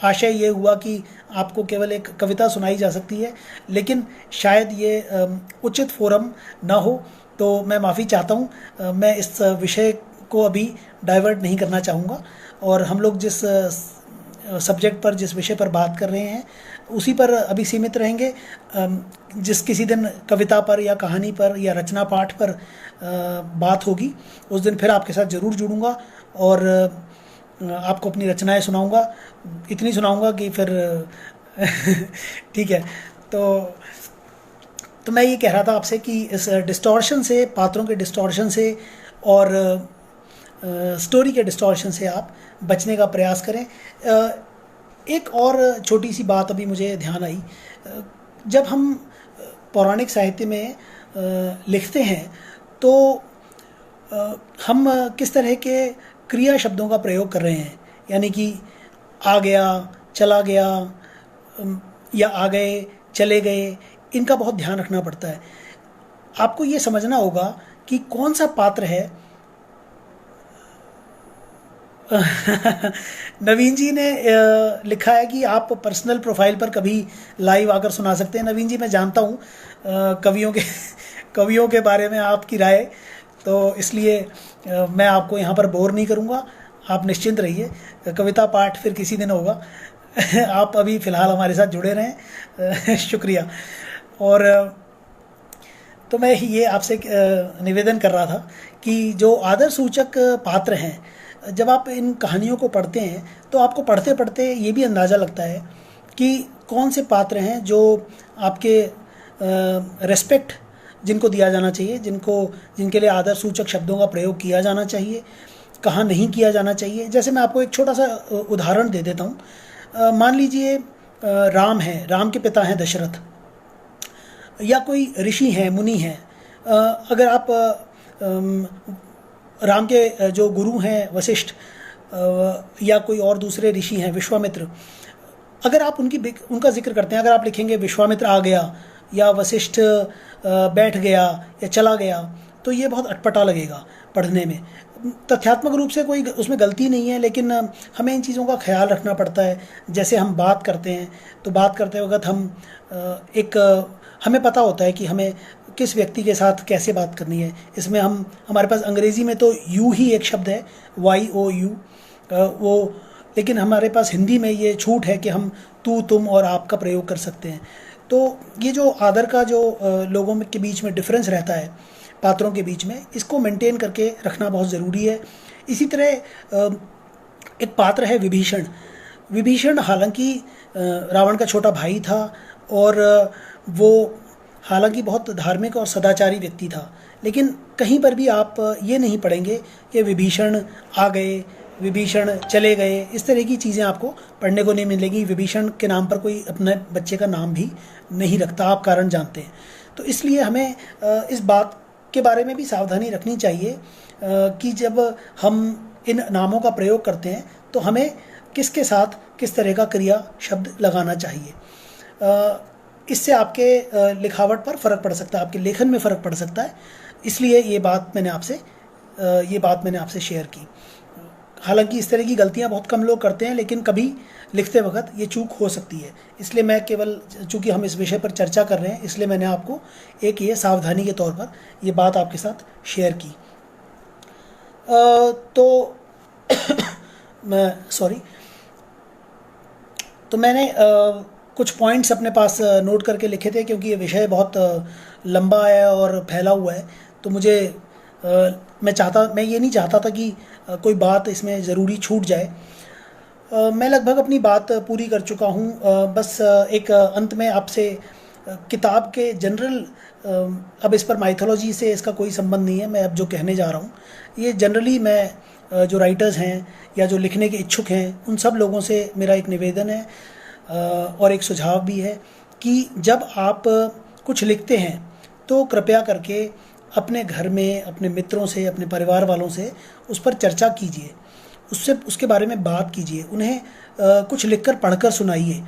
आशय ये हुआ कि आपको केवल एक कविता सुनाई जा सकती है, लेकिन शायद ये उचित फोरम ना हो, तो मैं माफ़ी चाहता हूँ। मैं इस विषय को अभी डाइवर्ट नहीं करना चाहूँगा, और हम लोग जिस सब्जेक्ट पर, जिस विषय पर बात कर रहे हैं, उसी पर अभी सीमित रहेंगे। जिस किसी दिन कविता पर या कहानी पर या रचना पाठ पर बात होगी, उस दिन फिर आपके साथ ज़रूर जुड़ूंगा और आपको अपनी रचनाएं सुनाऊंगा। इतनी सुनाऊंगा कि फिर ठीक है। तो मैं ये कह रहा था आपसे कि इस डिस्टॉर्शन से, पात्रों के डिस्टॉर्शन से और स्टोरी के डिस्टॉर्शन से आप बचने का प्रयास करें। एक और छोटी सी बात अभी मुझे ध्यान आई। जब हम पौराणिक साहित्य में लिखते हैं तो हम किस तरह के क्रिया शब्दों का प्रयोग कर रहे हैं, यानी कि आ गया, चला गया, या आ गए, चले गए, इनका बहुत ध्यान रखना पड़ता है। आपको ये समझना होगा कि कौन सा पात्र है नवीन जी ने लिखा है कि आप पर्सनल प्रोफाइल पर कभी लाइव आकर सुना सकते हैं। नवीन जी, मैं जानता हूँ कवियों के कवियों के बारे में आपकी राय, तो इसलिए मैं आपको यहाँ पर बोर नहीं करूँगा। आप निश्चिंत रहिए, कविता पाठ फिर किसी दिन होगा। आप अभी फ़िलहाल हमारे साथ जुड़े रहें। शुक्रिया। और तो मैं ये आपसे निवेदन कर रहा था कि जो आदर सूचक पात्र हैं, जब आप इन कहानियों को पढ़ते हैं तो आपको पढ़ते पढ़ते ये भी अंदाज़ा लगता है कि कौन से पात्र हैं जो आपके रेस्पेक्ट जिनको दिया जाना चाहिए, जिनके लिए आदर सूचक शब्दों का प्रयोग किया जाना चाहिए, कहाँ नहीं किया जाना चाहिए। जैसे मैं आपको एक छोटा सा उदाहरण दे देता हूँ। मान लीजिए राम है, राम के पिता हैं दशरथ, या कोई ऋषि हैं, मुनि हैं। अगर आप राम के जो गुरु हैं वशिष्ठ, या कोई और दूसरे ऋषि हैं विश्वामित्र, अगर आप उनका जिक्र करते हैं, अगर आप लिखेंगे विश्वामित्र आ गया या वशिष्ठ बैठ गया या चला गया, तो ये बहुत अटपटा लगेगा पढ़ने में। तथ्यात्मक रूप से कोई उसमें गलती नहीं है, लेकिन हमें इन चीज़ों का ख्याल रखना पड़ता है। जैसे हम बात करते हैं तो बात करते वक्त हमें पता होता है कि हमें किस व्यक्ति के साथ कैसे बात करनी है। इसमें हमारे पास अंग्रेज़ी में तो यू ही एक शब्द है, YOU, वो, लेकिन हमारे पास हिंदी में ये छूट है कि हम तू, तुम और आप का प्रयोग कर सकते हैं। तो ये जो आदर का जो लोगों के बीच में डिफरेंस रहता है, पात्रों के बीच में, इसको मेंटेन करके रखना बहुत ज़रूरी है। इसी तरह एक पात्र है विभीषण। विभीषण हालांकि रावण का छोटा भाई था, और वो हालांकि बहुत धार्मिक और सदाचारी व्यक्ति था, लेकिन कहीं पर भी आप ये नहीं पढ़ेंगे कि विभीषण आ गए, विभीषण चले गए, इस तरह की चीज़ें आपको पढ़ने को नहीं मिलेगी। विभीषण के नाम पर कोई अपने बच्चे का नाम भी नहीं रखता, आप कारण जानते हैं। तो इसलिए हमें इस बात के बारे में भी सावधानी रखनी चाहिए कि जब हम इन नामों का प्रयोग करते हैं तो हमें किसके साथ किस तरह का क्रिया शब्द लगाना चाहिए। इससे आपके लिखावट पर फ़र्क पड़ सकता है, आपके लेखन में फ़र्क पड़ सकता है। इसलिए ये बात मैंने आपसे शेयर की। हालांकि इस तरह की गलतियां बहुत कम लोग करते हैं, लेकिन कभी लिखते वक्त ये चूक हो सकती है। इसलिए मैं केवल, चूँकि हम इस विषय पर चर्चा कर रहे हैं, इसलिए मैंने आपको एक ये सावधानी के तौर पर ये बात आपके साथ शेयर की। तो मैंने कुछ पॉइंट्स अपने पास नोट करके लिखे थे, क्योंकि ये विषय बहुत लंबा है और फैला हुआ है। तो मैं ये नहीं चाहता था कि कोई बात इसमें ज़रूरी छूट जाए। मैं लगभग अपनी बात पूरी कर चुका हूँ। बस एक अंत में आपसे किताब के जनरल, अब इस पर माइथोलॉजी से इसका कोई संबंध नहीं है, मैं अब जो कहने जा रहा हूँ ये जनरली मैं जो राइटर्स हैं या जो लिखने के इच्छुक हैं उन सब लोगों से मेरा एक निवेदन है और एक सुझाव भी है कि जब आप कुछ लिखते हैं तो कृपया करके अपने घर में, अपने मित्रों से, अपने परिवार वालों से उस पर चर्चा कीजिए, उसके बारे में बात कीजिए, उन्हें कुछ लिखकर पढ़कर सुनाइए।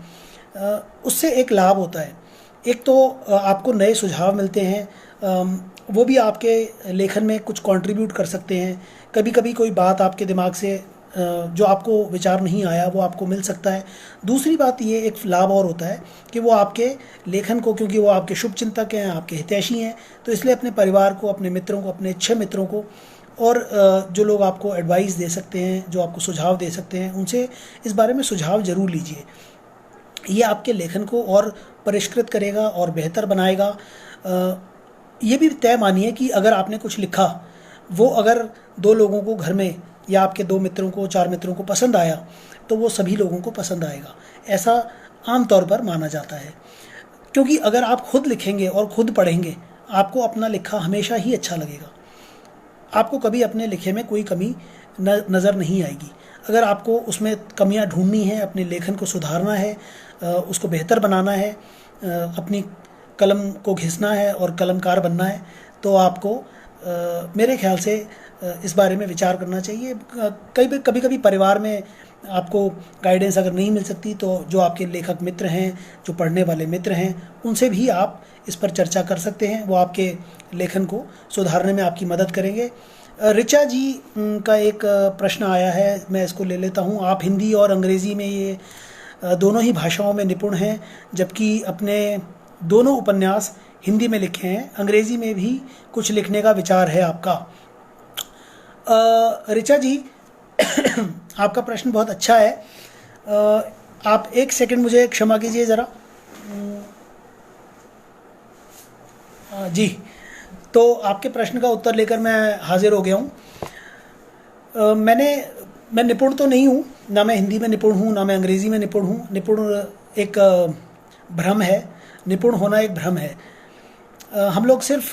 उससे एक लाभ होता है, एक तो आपको नए सुझाव मिलते हैं, वो भी आपके लेखन में कुछ कंट्रीब्यूट कर सकते हैं। कभी कभी कोई बात आपके दिमाग से जो आपको विचार नहीं आया वो आपको मिल सकता है। दूसरी बात ये एक लाभ और होता है कि वो आपके लेखन को, क्योंकि वो आपके शुभचिंतक हैं, आपके हितैषी हैं, तो इसलिए अपने परिवार को, अपने मित्रों को, अपने अच्छे मित्रों को और जो लोग आपको एडवाइस दे सकते हैं, जो आपको सुझाव दे सकते हैं, उनसे इस बारे में सुझाव ज़रूर लीजिए। ये आपके लेखन को और परिष्कृत करेगा और बेहतर बनाएगा। ये भी तय मानिए कि अगर आपने कुछ लिखा, वो अगर 2 लोगों को घर में या आपके 2 मित्रों को, 4 मित्रों को पसंद आया तो वो सभी लोगों को पसंद आएगा, ऐसा आम तौर पर माना जाता है। क्योंकि अगर आप खुद लिखेंगे और खुद पढ़ेंगे, आपको अपना लिखा हमेशा ही अच्छा लगेगा, आपको कभी अपने लिखे में कोई कमी नज़र नहीं आएगी। अगर आपको उसमें कमियां ढूंढनी है, अपने लेखन को सुधारना है, उसको बेहतर बनाना है, अपनी कलम को घिसना है और कलमकार बनना है, तो आपको मेरे ख्याल से इस बारे में विचार करना चाहिए। कभी कभी परिवार में आपको गाइडेंस अगर नहीं मिल सकती तो जो आपके लेखक मित्र हैं, जो पढ़ने वाले मित्र हैं, उनसे भी आप इस पर चर्चा कर सकते हैं। वो आपके लेखन को सुधारने में आपकी मदद करेंगे। ऋचा जी का एक प्रश्न आया है, मैं इसको ले लेता हूँ। आप हिंदी और अंग्रेज़ी में ये दोनों ही भाषाओं में निपुण हैं, जबकि अपने दोनों उपन्यास हिंदी में लिखे हैं, अंग्रेज़ी में भी कुछ लिखने का विचार है आपका। ऋचा जी आपका प्रश्न बहुत अच्छा है। आप एक सेकंड मुझे क्षमा कीजिए ज़रा। जी, तो आपके प्रश्न का उत्तर लेकर मैं हाजिर हो गया हूँ। मैं निपुण तो नहीं हूँ, ना मैं हिंदी में निपुण हूँ, ना मैं अंग्रेज़ी में निपुण हूँ। निपुण एक भ्रम है, निपुण होना एक भ्रम है। हम लोग सिर्फ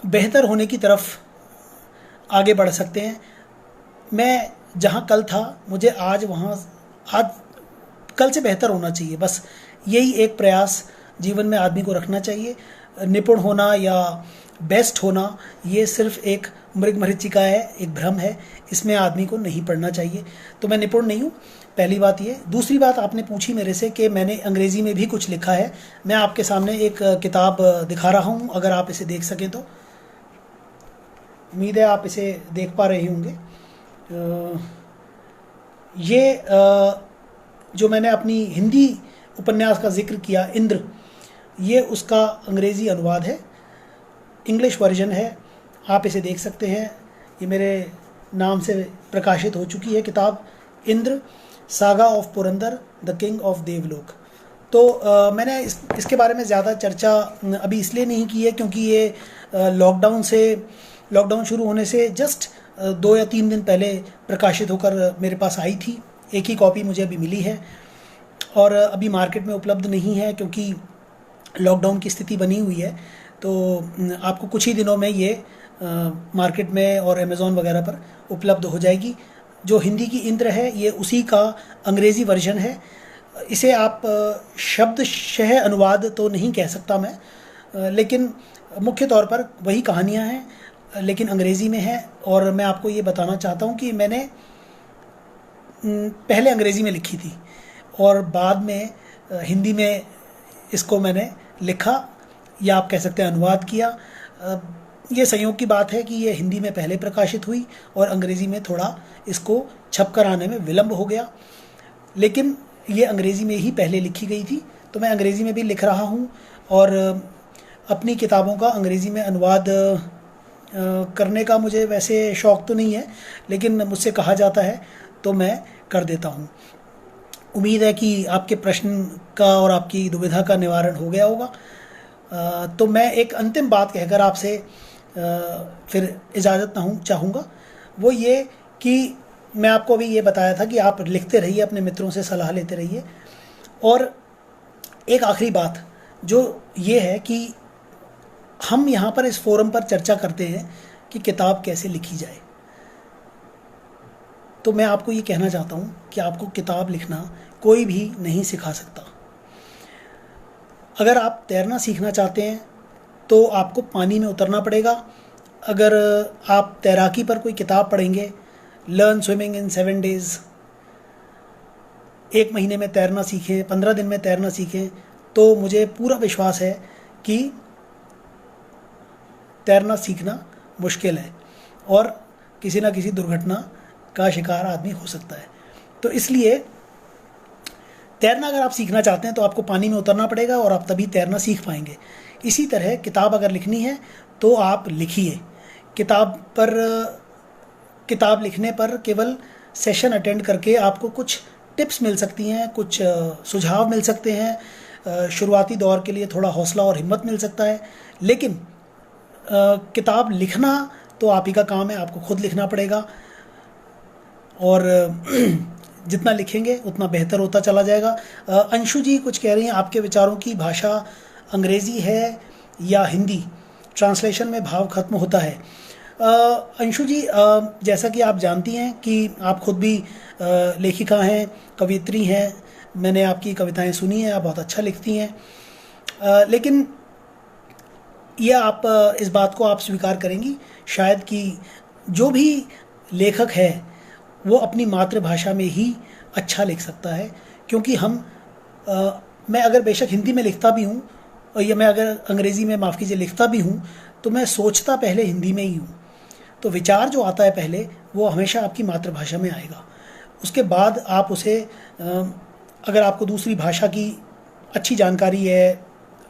बेहतर होने की तरफ आगे बढ़ सकते हैं। मैं जहाँ कल था, मुझे आज कल से बेहतर होना चाहिए। बस यही एक प्रयास जीवन में आदमी को रखना चाहिए। निपुण होना या बेस्ट होना ये सिर्फ एक मृगमरीचिका है, एक भ्रम है, इसमें आदमी को नहीं पढ़ना चाहिए। तो मैं निपुण नहीं हूँ, पहली बात ये। दूसरी बात, आपने पूछी मेरे से कि मैंने अंग्रेज़ी में भी कुछ लिखा है। मैं आपके सामने एक किताब दिखा रहा हूँ, अगर आप इसे देख सकें तो। उम्मीद है आप इसे देख पा रहे होंगे। ये जो मैंने अपनी हिंदी उपन्यास का जिक्र किया, इंद्र, ये उसका अंग्रेज़ी अनुवाद है, इंग्लिश वर्जन है। आप इसे देख सकते हैं। ये मेरे नाम से प्रकाशित हो चुकी है किताब, Indra, saga of Purandar, the king of देवलोक। तो मैंने इसके बारे में ज़्यादा चर्चा अभी इसलिए नहीं की है क्योंकि ये लॉकडाउन शुरू होने से जस्ट 2 या 3 दिन पहले प्रकाशित होकर मेरे पास आई थी। एक ही कॉपी मुझे अभी मिली है और अभी मार्केट में उपलब्ध नहीं है क्योंकि लॉकडाउन की स्थिति बनी हुई है। तो आपको कुछ ही दिनों में ये मार्केट में और अमेज़ॉन वगैरह पर उपलब्ध हो जाएगी। जो हिंदी की इंद्र है, ये उसी का अंग्रेज़ी वर्जन है। इसे आप शब्दशः अनुवाद तो नहीं कह सकता मैं, लेकिन मुख्य तौर पर वही कहानियाँ हैं, लेकिन अंग्रेज़ी में है। और मैं आपको ये बताना चाहता हूँ कि मैंने पहले अंग्रेज़ी में लिखी थी और बाद में हिंदी में इसको मैंने लिखा, या आप कह सकते हैं अनुवाद किया। ये संयोग की बात है कि ये हिंदी में पहले प्रकाशित हुई और अंग्रेज़ी में थोड़ा इसको छप कर आने में विलम्ब हो गया, लेकिन ये अंग्रेज़ी में ही पहले लिखी गई थी। तो मैं अंग्रेज़ी में भी लिख रहा हूँ और अपनी किताबों का अंग्रेज़ी में अनुवाद करने का मुझे वैसे शौक़ तो नहीं है, लेकिन मुझसे कहा जाता है तो मैं कर देता हूँ। उम्मीद है कि आपके प्रश्न का और आपकी दुविधा का निवारण हो गया होगा। तो मैं एक अंतिम बात कहकर आपसे फिर इजाज़त चाहूँगा, वो ये कि मैं आपको अभी ये बताया था कि आप लिखते रहिए, अपने मित्रों से सलाह लेते रहिए। और एक आखिरी बात जो ये है कि हम यहाँ पर इस फोरम पर चर्चा करते हैं कि किताब कैसे लिखी जाए। तो मैं आपको ये कहना चाहता हूँ कि आपको किताब लिखना कोई भी नहीं सिखा सकता। अगर आप तैरना सीखना चाहते हैं तो आपको पानी में उतरना पड़ेगा। अगर आप तैराकी पर कोई किताब पढ़ेंगे, लर्न स्विमिंग इन 7 days, 1 महीने में तैरना सीखें, 15 दिन में तैरना सीखें, तो मुझे पूरा विश्वास है कि तैरना सीखना मुश्किल है और किसी न किसी दुर्घटना का शिकार आदमी हो सकता है। तो इसलिए तैरना अगर आप सीखना चाहते हैं तो आपको पानी में उतरना पड़ेगा और आप तभी तैरना सीख पाएंगे। इसी तरह किताब अगर लिखनी है तो आप लिखिए। किताब लिखने पर केवल सेशन अटेंड करके आपको कुछ टिप्स मिल सकती हैं, कुछ सुझाव मिल सकते हैं, शुरुआती दौर के लिए थोड़ा हौसला और हिम्मत मिल सकता है, लेकिन किताब लिखना तो आप ही का काम है, आपको खुद लिखना पड़ेगा और जितना लिखेंगे उतना बेहतर होता चला जाएगा। अंशु जी कुछ कह रही हैं, आपके विचारों की भाषा अंग्रेज़ी है या हिंदी, ट्रांसलेशन में भाव खत्म होता है। अंशु जी, जैसा कि आप जानती हैं कि आप खुद भी लेखिका हैं, कवियत्री हैं, मैंने आपकी कविताएं सुनी हैं, आप बहुत अच्छा लिखती हैं, लेकिन यह आप इस बात को आप स्वीकार करेंगी शायद कि जो भी लेखक है वो अपनी मातृभाषा में ही अच्छा लिख सकता है। क्योंकि मैं अगर बेशक हिंदी में लिखता भी हूँ या मैं अगर अंग्रेज़ी में, माफ़ कीजिए, लिखता भी हूँ, तो मैं सोचता पहले हिंदी में ही हूँ। तो विचार जो आता है पहले वो हमेशा आपकी मातृभाषा में आएगा। उसके बाद आप उसे अगर आपको दूसरी भाषा की अच्छी जानकारी है,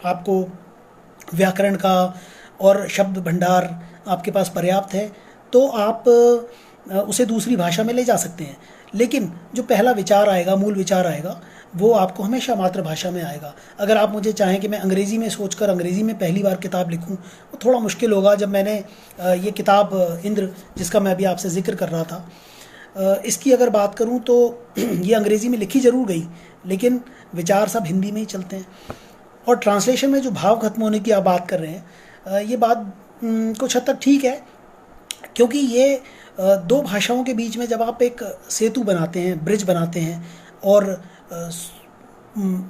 आपको व्याकरण का और शब्द भंडार आपके पास पर्याप्त है, तो आप उसे दूसरी भाषा में ले जा सकते हैं। लेकिन जो पहला विचार आएगा, मूल विचार आएगा, वो आपको हमेशा मातृभाषा में आएगा। अगर आप मुझे चाहें कि मैं अंग्रेज़ी में सोचकर अंग्रेज़ी में पहली बार किताब लिखूं, वो थोड़ा मुश्किल होगा। जब मैंने ये किताब इंद्र, जिसका मैं अभी आपसे जिक्र कर रहा था, इसकी अगर बात करूं तो ये अंग्रेज़ी में लिखी ज़रूर गई, लेकिन विचार सब हिंदी में ही चलते हैं। और ट्रांसलेशन में जो भाव खत्म होने की आप बात कर रहे हैं, ये बात कुछ हद तक ठीक है, क्योंकि ये दो भाषाओं के बीच में जब आप एक सेतु बनाते हैं, ब्रिज बनाते हैं, और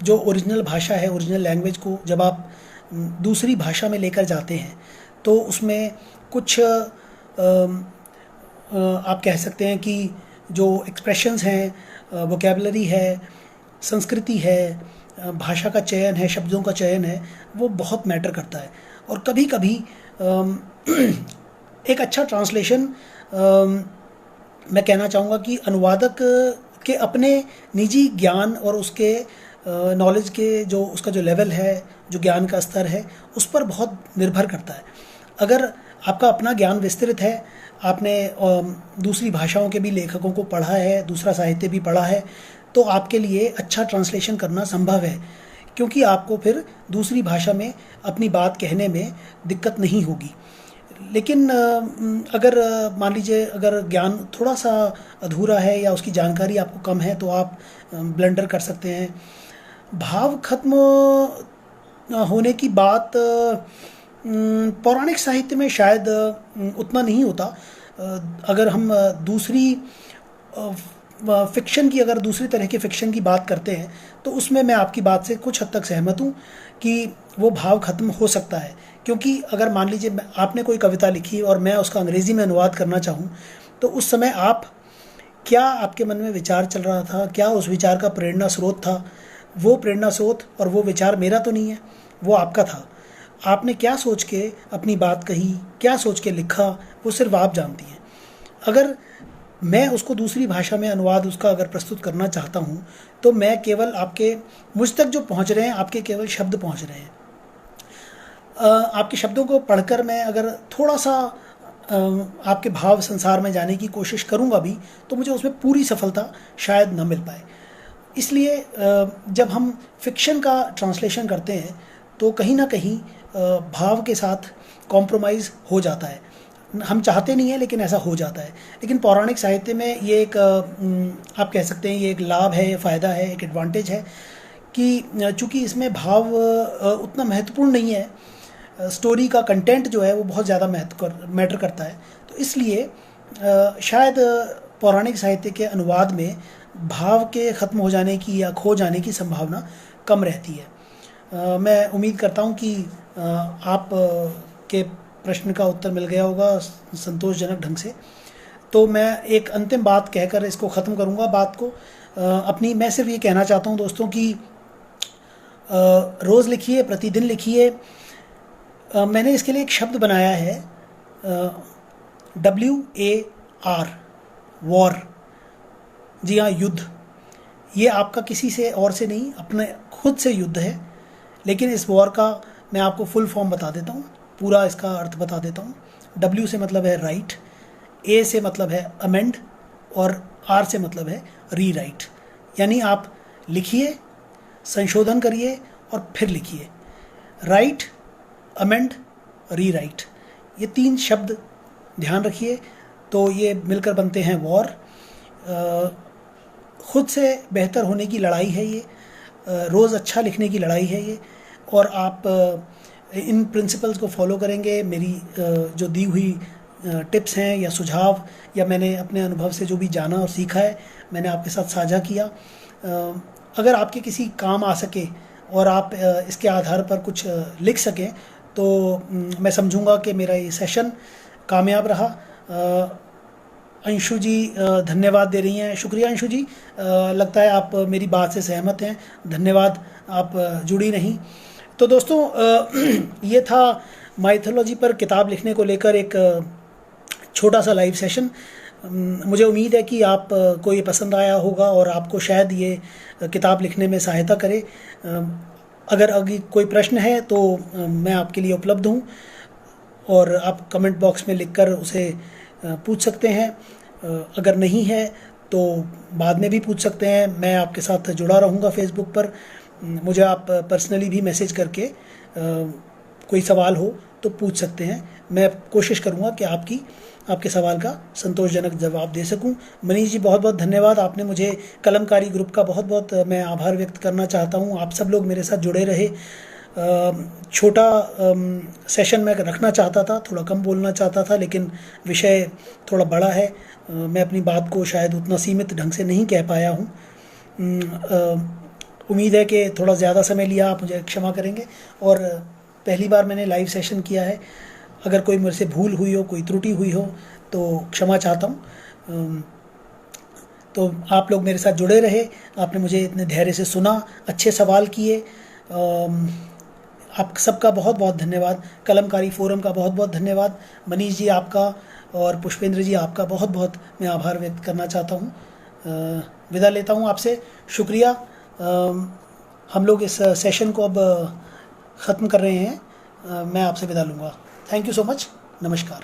जो ओरिजिनल भाषा है, ओरिजिनल लैंग्वेज को जब आप दूसरी भाषा में लेकर जाते हैं, तो उसमें कुछ आप कह सकते हैं कि जो एक्सप्रेशंस हैं, वोकैबुलरी है, संस्कृति है, भाषा का चयन है, शब्दों का चयन है, वो बहुत मैटर करता है। और कभी कभी एक अच्छा ट्रांसलेशन, मैं कहना चाहूँगा कि अनुवादक के अपने निजी ज्ञान और उसके नॉलेज के जो उसका जो लेवल है, जो ज्ञान का स्तर है, उस पर बहुत निर्भर करता है। अगर आपका अपना ज्ञान विस्तृत है, आपने दूसरी भाषाओं के भी लेखकों को पढ़ा है, दूसरा साहित्य भी पढ़ा है, तो आपके लिए अच्छा ट्रांसलेशन करना संभव है, क्योंकि आपको फिर दूसरी भाषा में अपनी बात कहने में दिक्कत नहीं होगी। लेकिन अगर मान लीजिए अगर ज्ञान थोड़ा सा अधूरा है या उसकी जानकारी आपको कम है, तो आप ब्लंडर कर सकते हैं। भाव खत्म होने की बात पौराणिक साहित्य में शायद उतना नहीं होता। अगर हम दूसरी फ़िक्शन की, अगर दूसरी तरह के फ़िक्शन की बात करते हैं, तो उसमें मैं आपकी बात से कुछ हद तक सहमत हूँ कि वो भाव ख़त्म हो सकता है। क्योंकि अगर मान लीजिए आपने कोई कविता लिखी और मैं उसका अंग्रेज़ी में अनुवाद करना चाहूँ, तो उस समय क्या आपके मन में विचार चल रहा था, क्या उस विचार का प्रेरणा स्रोत था, वो प्रेरणा स्रोत और वो विचार मेरा तो नहीं है, वो आपका था। आपने क्या सोच के अपनी बात कही, क्या सोच के लिखा, वो सिर्फ आप जानती हैं। अगर मैं उसको दूसरी भाषा में अनुवाद उसका अगर प्रस्तुत करना चाहता हूँ, तो मैं केवल मुझ तक जो पहुँच रहे हैं, आपके केवल शब्द पहुँच रहे हैं। आपके शब्दों को पढ़कर मैं अगर थोड़ा सा आपके भाव संसार में जाने की कोशिश करूँगा भी, तो मुझे उसमें पूरी सफलता शायद न मिल पाए। इसलिए जब हम फिक्शन का ट्रांसलेशन करते हैं, तो कहीं ना कहीं भाव के साथ कॉम्प्रोमाइज़ हो जाता है। हम चाहते नहीं हैं, लेकिन ऐसा हो जाता है। लेकिन पौराणिक साहित्य में ये एक आप कह सकते हैं ये एक लाभ है, फ़ायदा है, एक एडवांटेज है कि चूँकि इसमें भाव उतना महत्वपूर्ण नहीं है, स्टोरी का कंटेंट जो है वो बहुत ज़्यादा मैटर करता है, तो इसलिए शायद पौराणिक साहित्य के अनुवाद में भाव के ख़त्म हो जाने की या खो जाने की संभावना कम रहती है। मैं उम्मीद करता हूँ कि आप के प्रश्न का उत्तर मिल गया होगा संतोषजनक ढंग से। तो मैं एक अंतिम बात कहकर इसको ख़त्म करूँगा बात को अपनी। मैं सिर्फ ये कहना चाहता हूँ दोस्तों कि रोज़ लिखिए, प्रतिदिन लिखिए। मैंने इसके लिए एक शब्द बनाया है, WAR, वॉर। जी हाँ, युद्ध। ये आपका किसी से और से नहीं, अपने खुद से युद्ध है। लेकिन इस वॉर का मैं आपको फुल फॉर्म बता देता हूँ, पूरा इसका अर्थ बता देता हूँ। W से मतलब है राइट, A से मतलब है अमेंड, और R से मतलब है रीराइट। यानी आप लिखिए, संशोधन करिए और फिर लिखिए। राइट, अमेंड, रीराइट, ये 3 शब्द ध्यान रखिए, तो ये मिलकर बनते हैं वॉर। खुद से बेहतर होने की लड़ाई है ये, रोज़ अच्छा लिखने की लड़ाई है ये। और आप इन प्रिंसिपल्स को फॉलो करेंगे, मेरी जो दी हुई टिप्स हैं या सुझाव, या मैंने अपने अनुभव से जो भी जाना और सीखा है, मैंने आपके साथ साझा किया। अगर आपके किसी काम आ सके और आप इसके आधार पर कुछ लिख सकें, तो मैं समझूंगा कि मेरा ये सेशन कामयाब रहा। अंशु जी धन्यवाद दे रही हैं, शुक्रिया अंशु जी। लगता है आप मेरी बात से सहमत हैं, धन्यवाद, आप जुड़ी नहीं। तो दोस्तों ये था माइथोलॉजी पर किताब लिखने को लेकर एक छोटा सा लाइव सेशन। मुझे उम्मीद है कि आप को ये पसंद आया होगा और आपको शायद ये किताब लिखने में सहायता करे। अगर अभी कोई प्रश्न है तो मैं आपके लिए उपलब्ध हूँ और आप कमेंट बॉक्स में लिखकर उसे पूछ सकते हैं। अगर नहीं है तो बाद में भी पूछ सकते हैं। मैं आपके साथ जुड़ा रहूँगा फेसबुक पर। मुझे आप पर्सनली भी मैसेज करके कोई सवाल हो तो पूछ सकते हैं। मैं कोशिश करूँगा कि आपके सवाल का संतोषजनक जवाब दे सकूं। मनीष जी बहुत बहुत धन्यवाद। आपने मुझे कलमकारी ग्रुप का बहुत बहुत मैं आभार व्यक्त करना चाहता हूं। आप सब लोग मेरे साथ जुड़े रहे। छोटा सेशन मैं रखना चाहता था, थोड़ा कम बोलना चाहता था, लेकिन विषय थोड़ा बड़ा है। मैं अपनी बात को शायद उतना सीमित ढंग से नहीं कह पाया हूँ। उम्मीद है कि थोड़ा ज़्यादा समय लिया, आप मुझे क्षमा करेंगे। और पहली बार मैंने लाइव सेशन किया है। अगर कोई मेरे से भूल हुई हो, कोई त्रुटि हुई हो तो क्षमा चाहता हूँ। तो आप लोग मेरे साथ जुड़े रहे, आपने मुझे इतने धैर्य से सुना, अच्छे सवाल किए। आप सबका बहुत बहुत धन्यवाद। कलमकारी फोरम का बहुत बहुत धन्यवाद। मनीष जी आपका और पुष्पेंद्र जी आपका बहुत बहुत मैं आभार व्यक्त करना चाहता हूँ। विदा लेता हूँ आपसे। शुक्रिया। हम लोग इस सेशन को अब ख़त्म कर रहे हैं। मैं आपसे विदा लूँगा। Thank you so much. नमस्कार।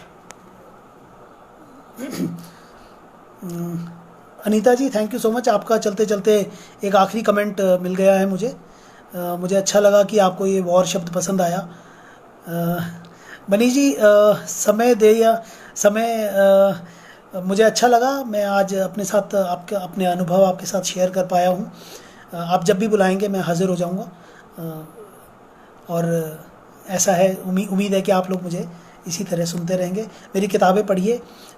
अनीता जी थैंक यू सो मच। आपका चलते चलते एक आखिरी कमेंट मिल गया है मुझे। मुझे अच्छा लगा कि आपको ये वॉर शब्द पसंद आया। मनीष जी मुझे अच्छा लगा। मैं आज अपने साथ अपने अनुभव आपके साथ शेयर कर पाया हूँ। आप जब भी बुलाएंगे मैं हाज़िर हो जाऊँगा। और ऐसा है, उम्मीद है कि आप लोग मुझे इसी तरह सुनते रहेंगे। मेरी किताबें पढ़िए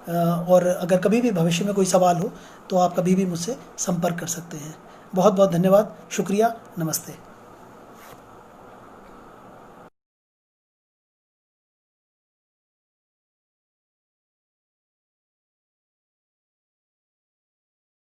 और अगर कभी भी भविष्य में कोई सवाल हो तो आप कभी भी मुझसे संपर्क कर सकते हैं। बहुत बहुत धन्यवाद। शुक्रिया। नमस्ते।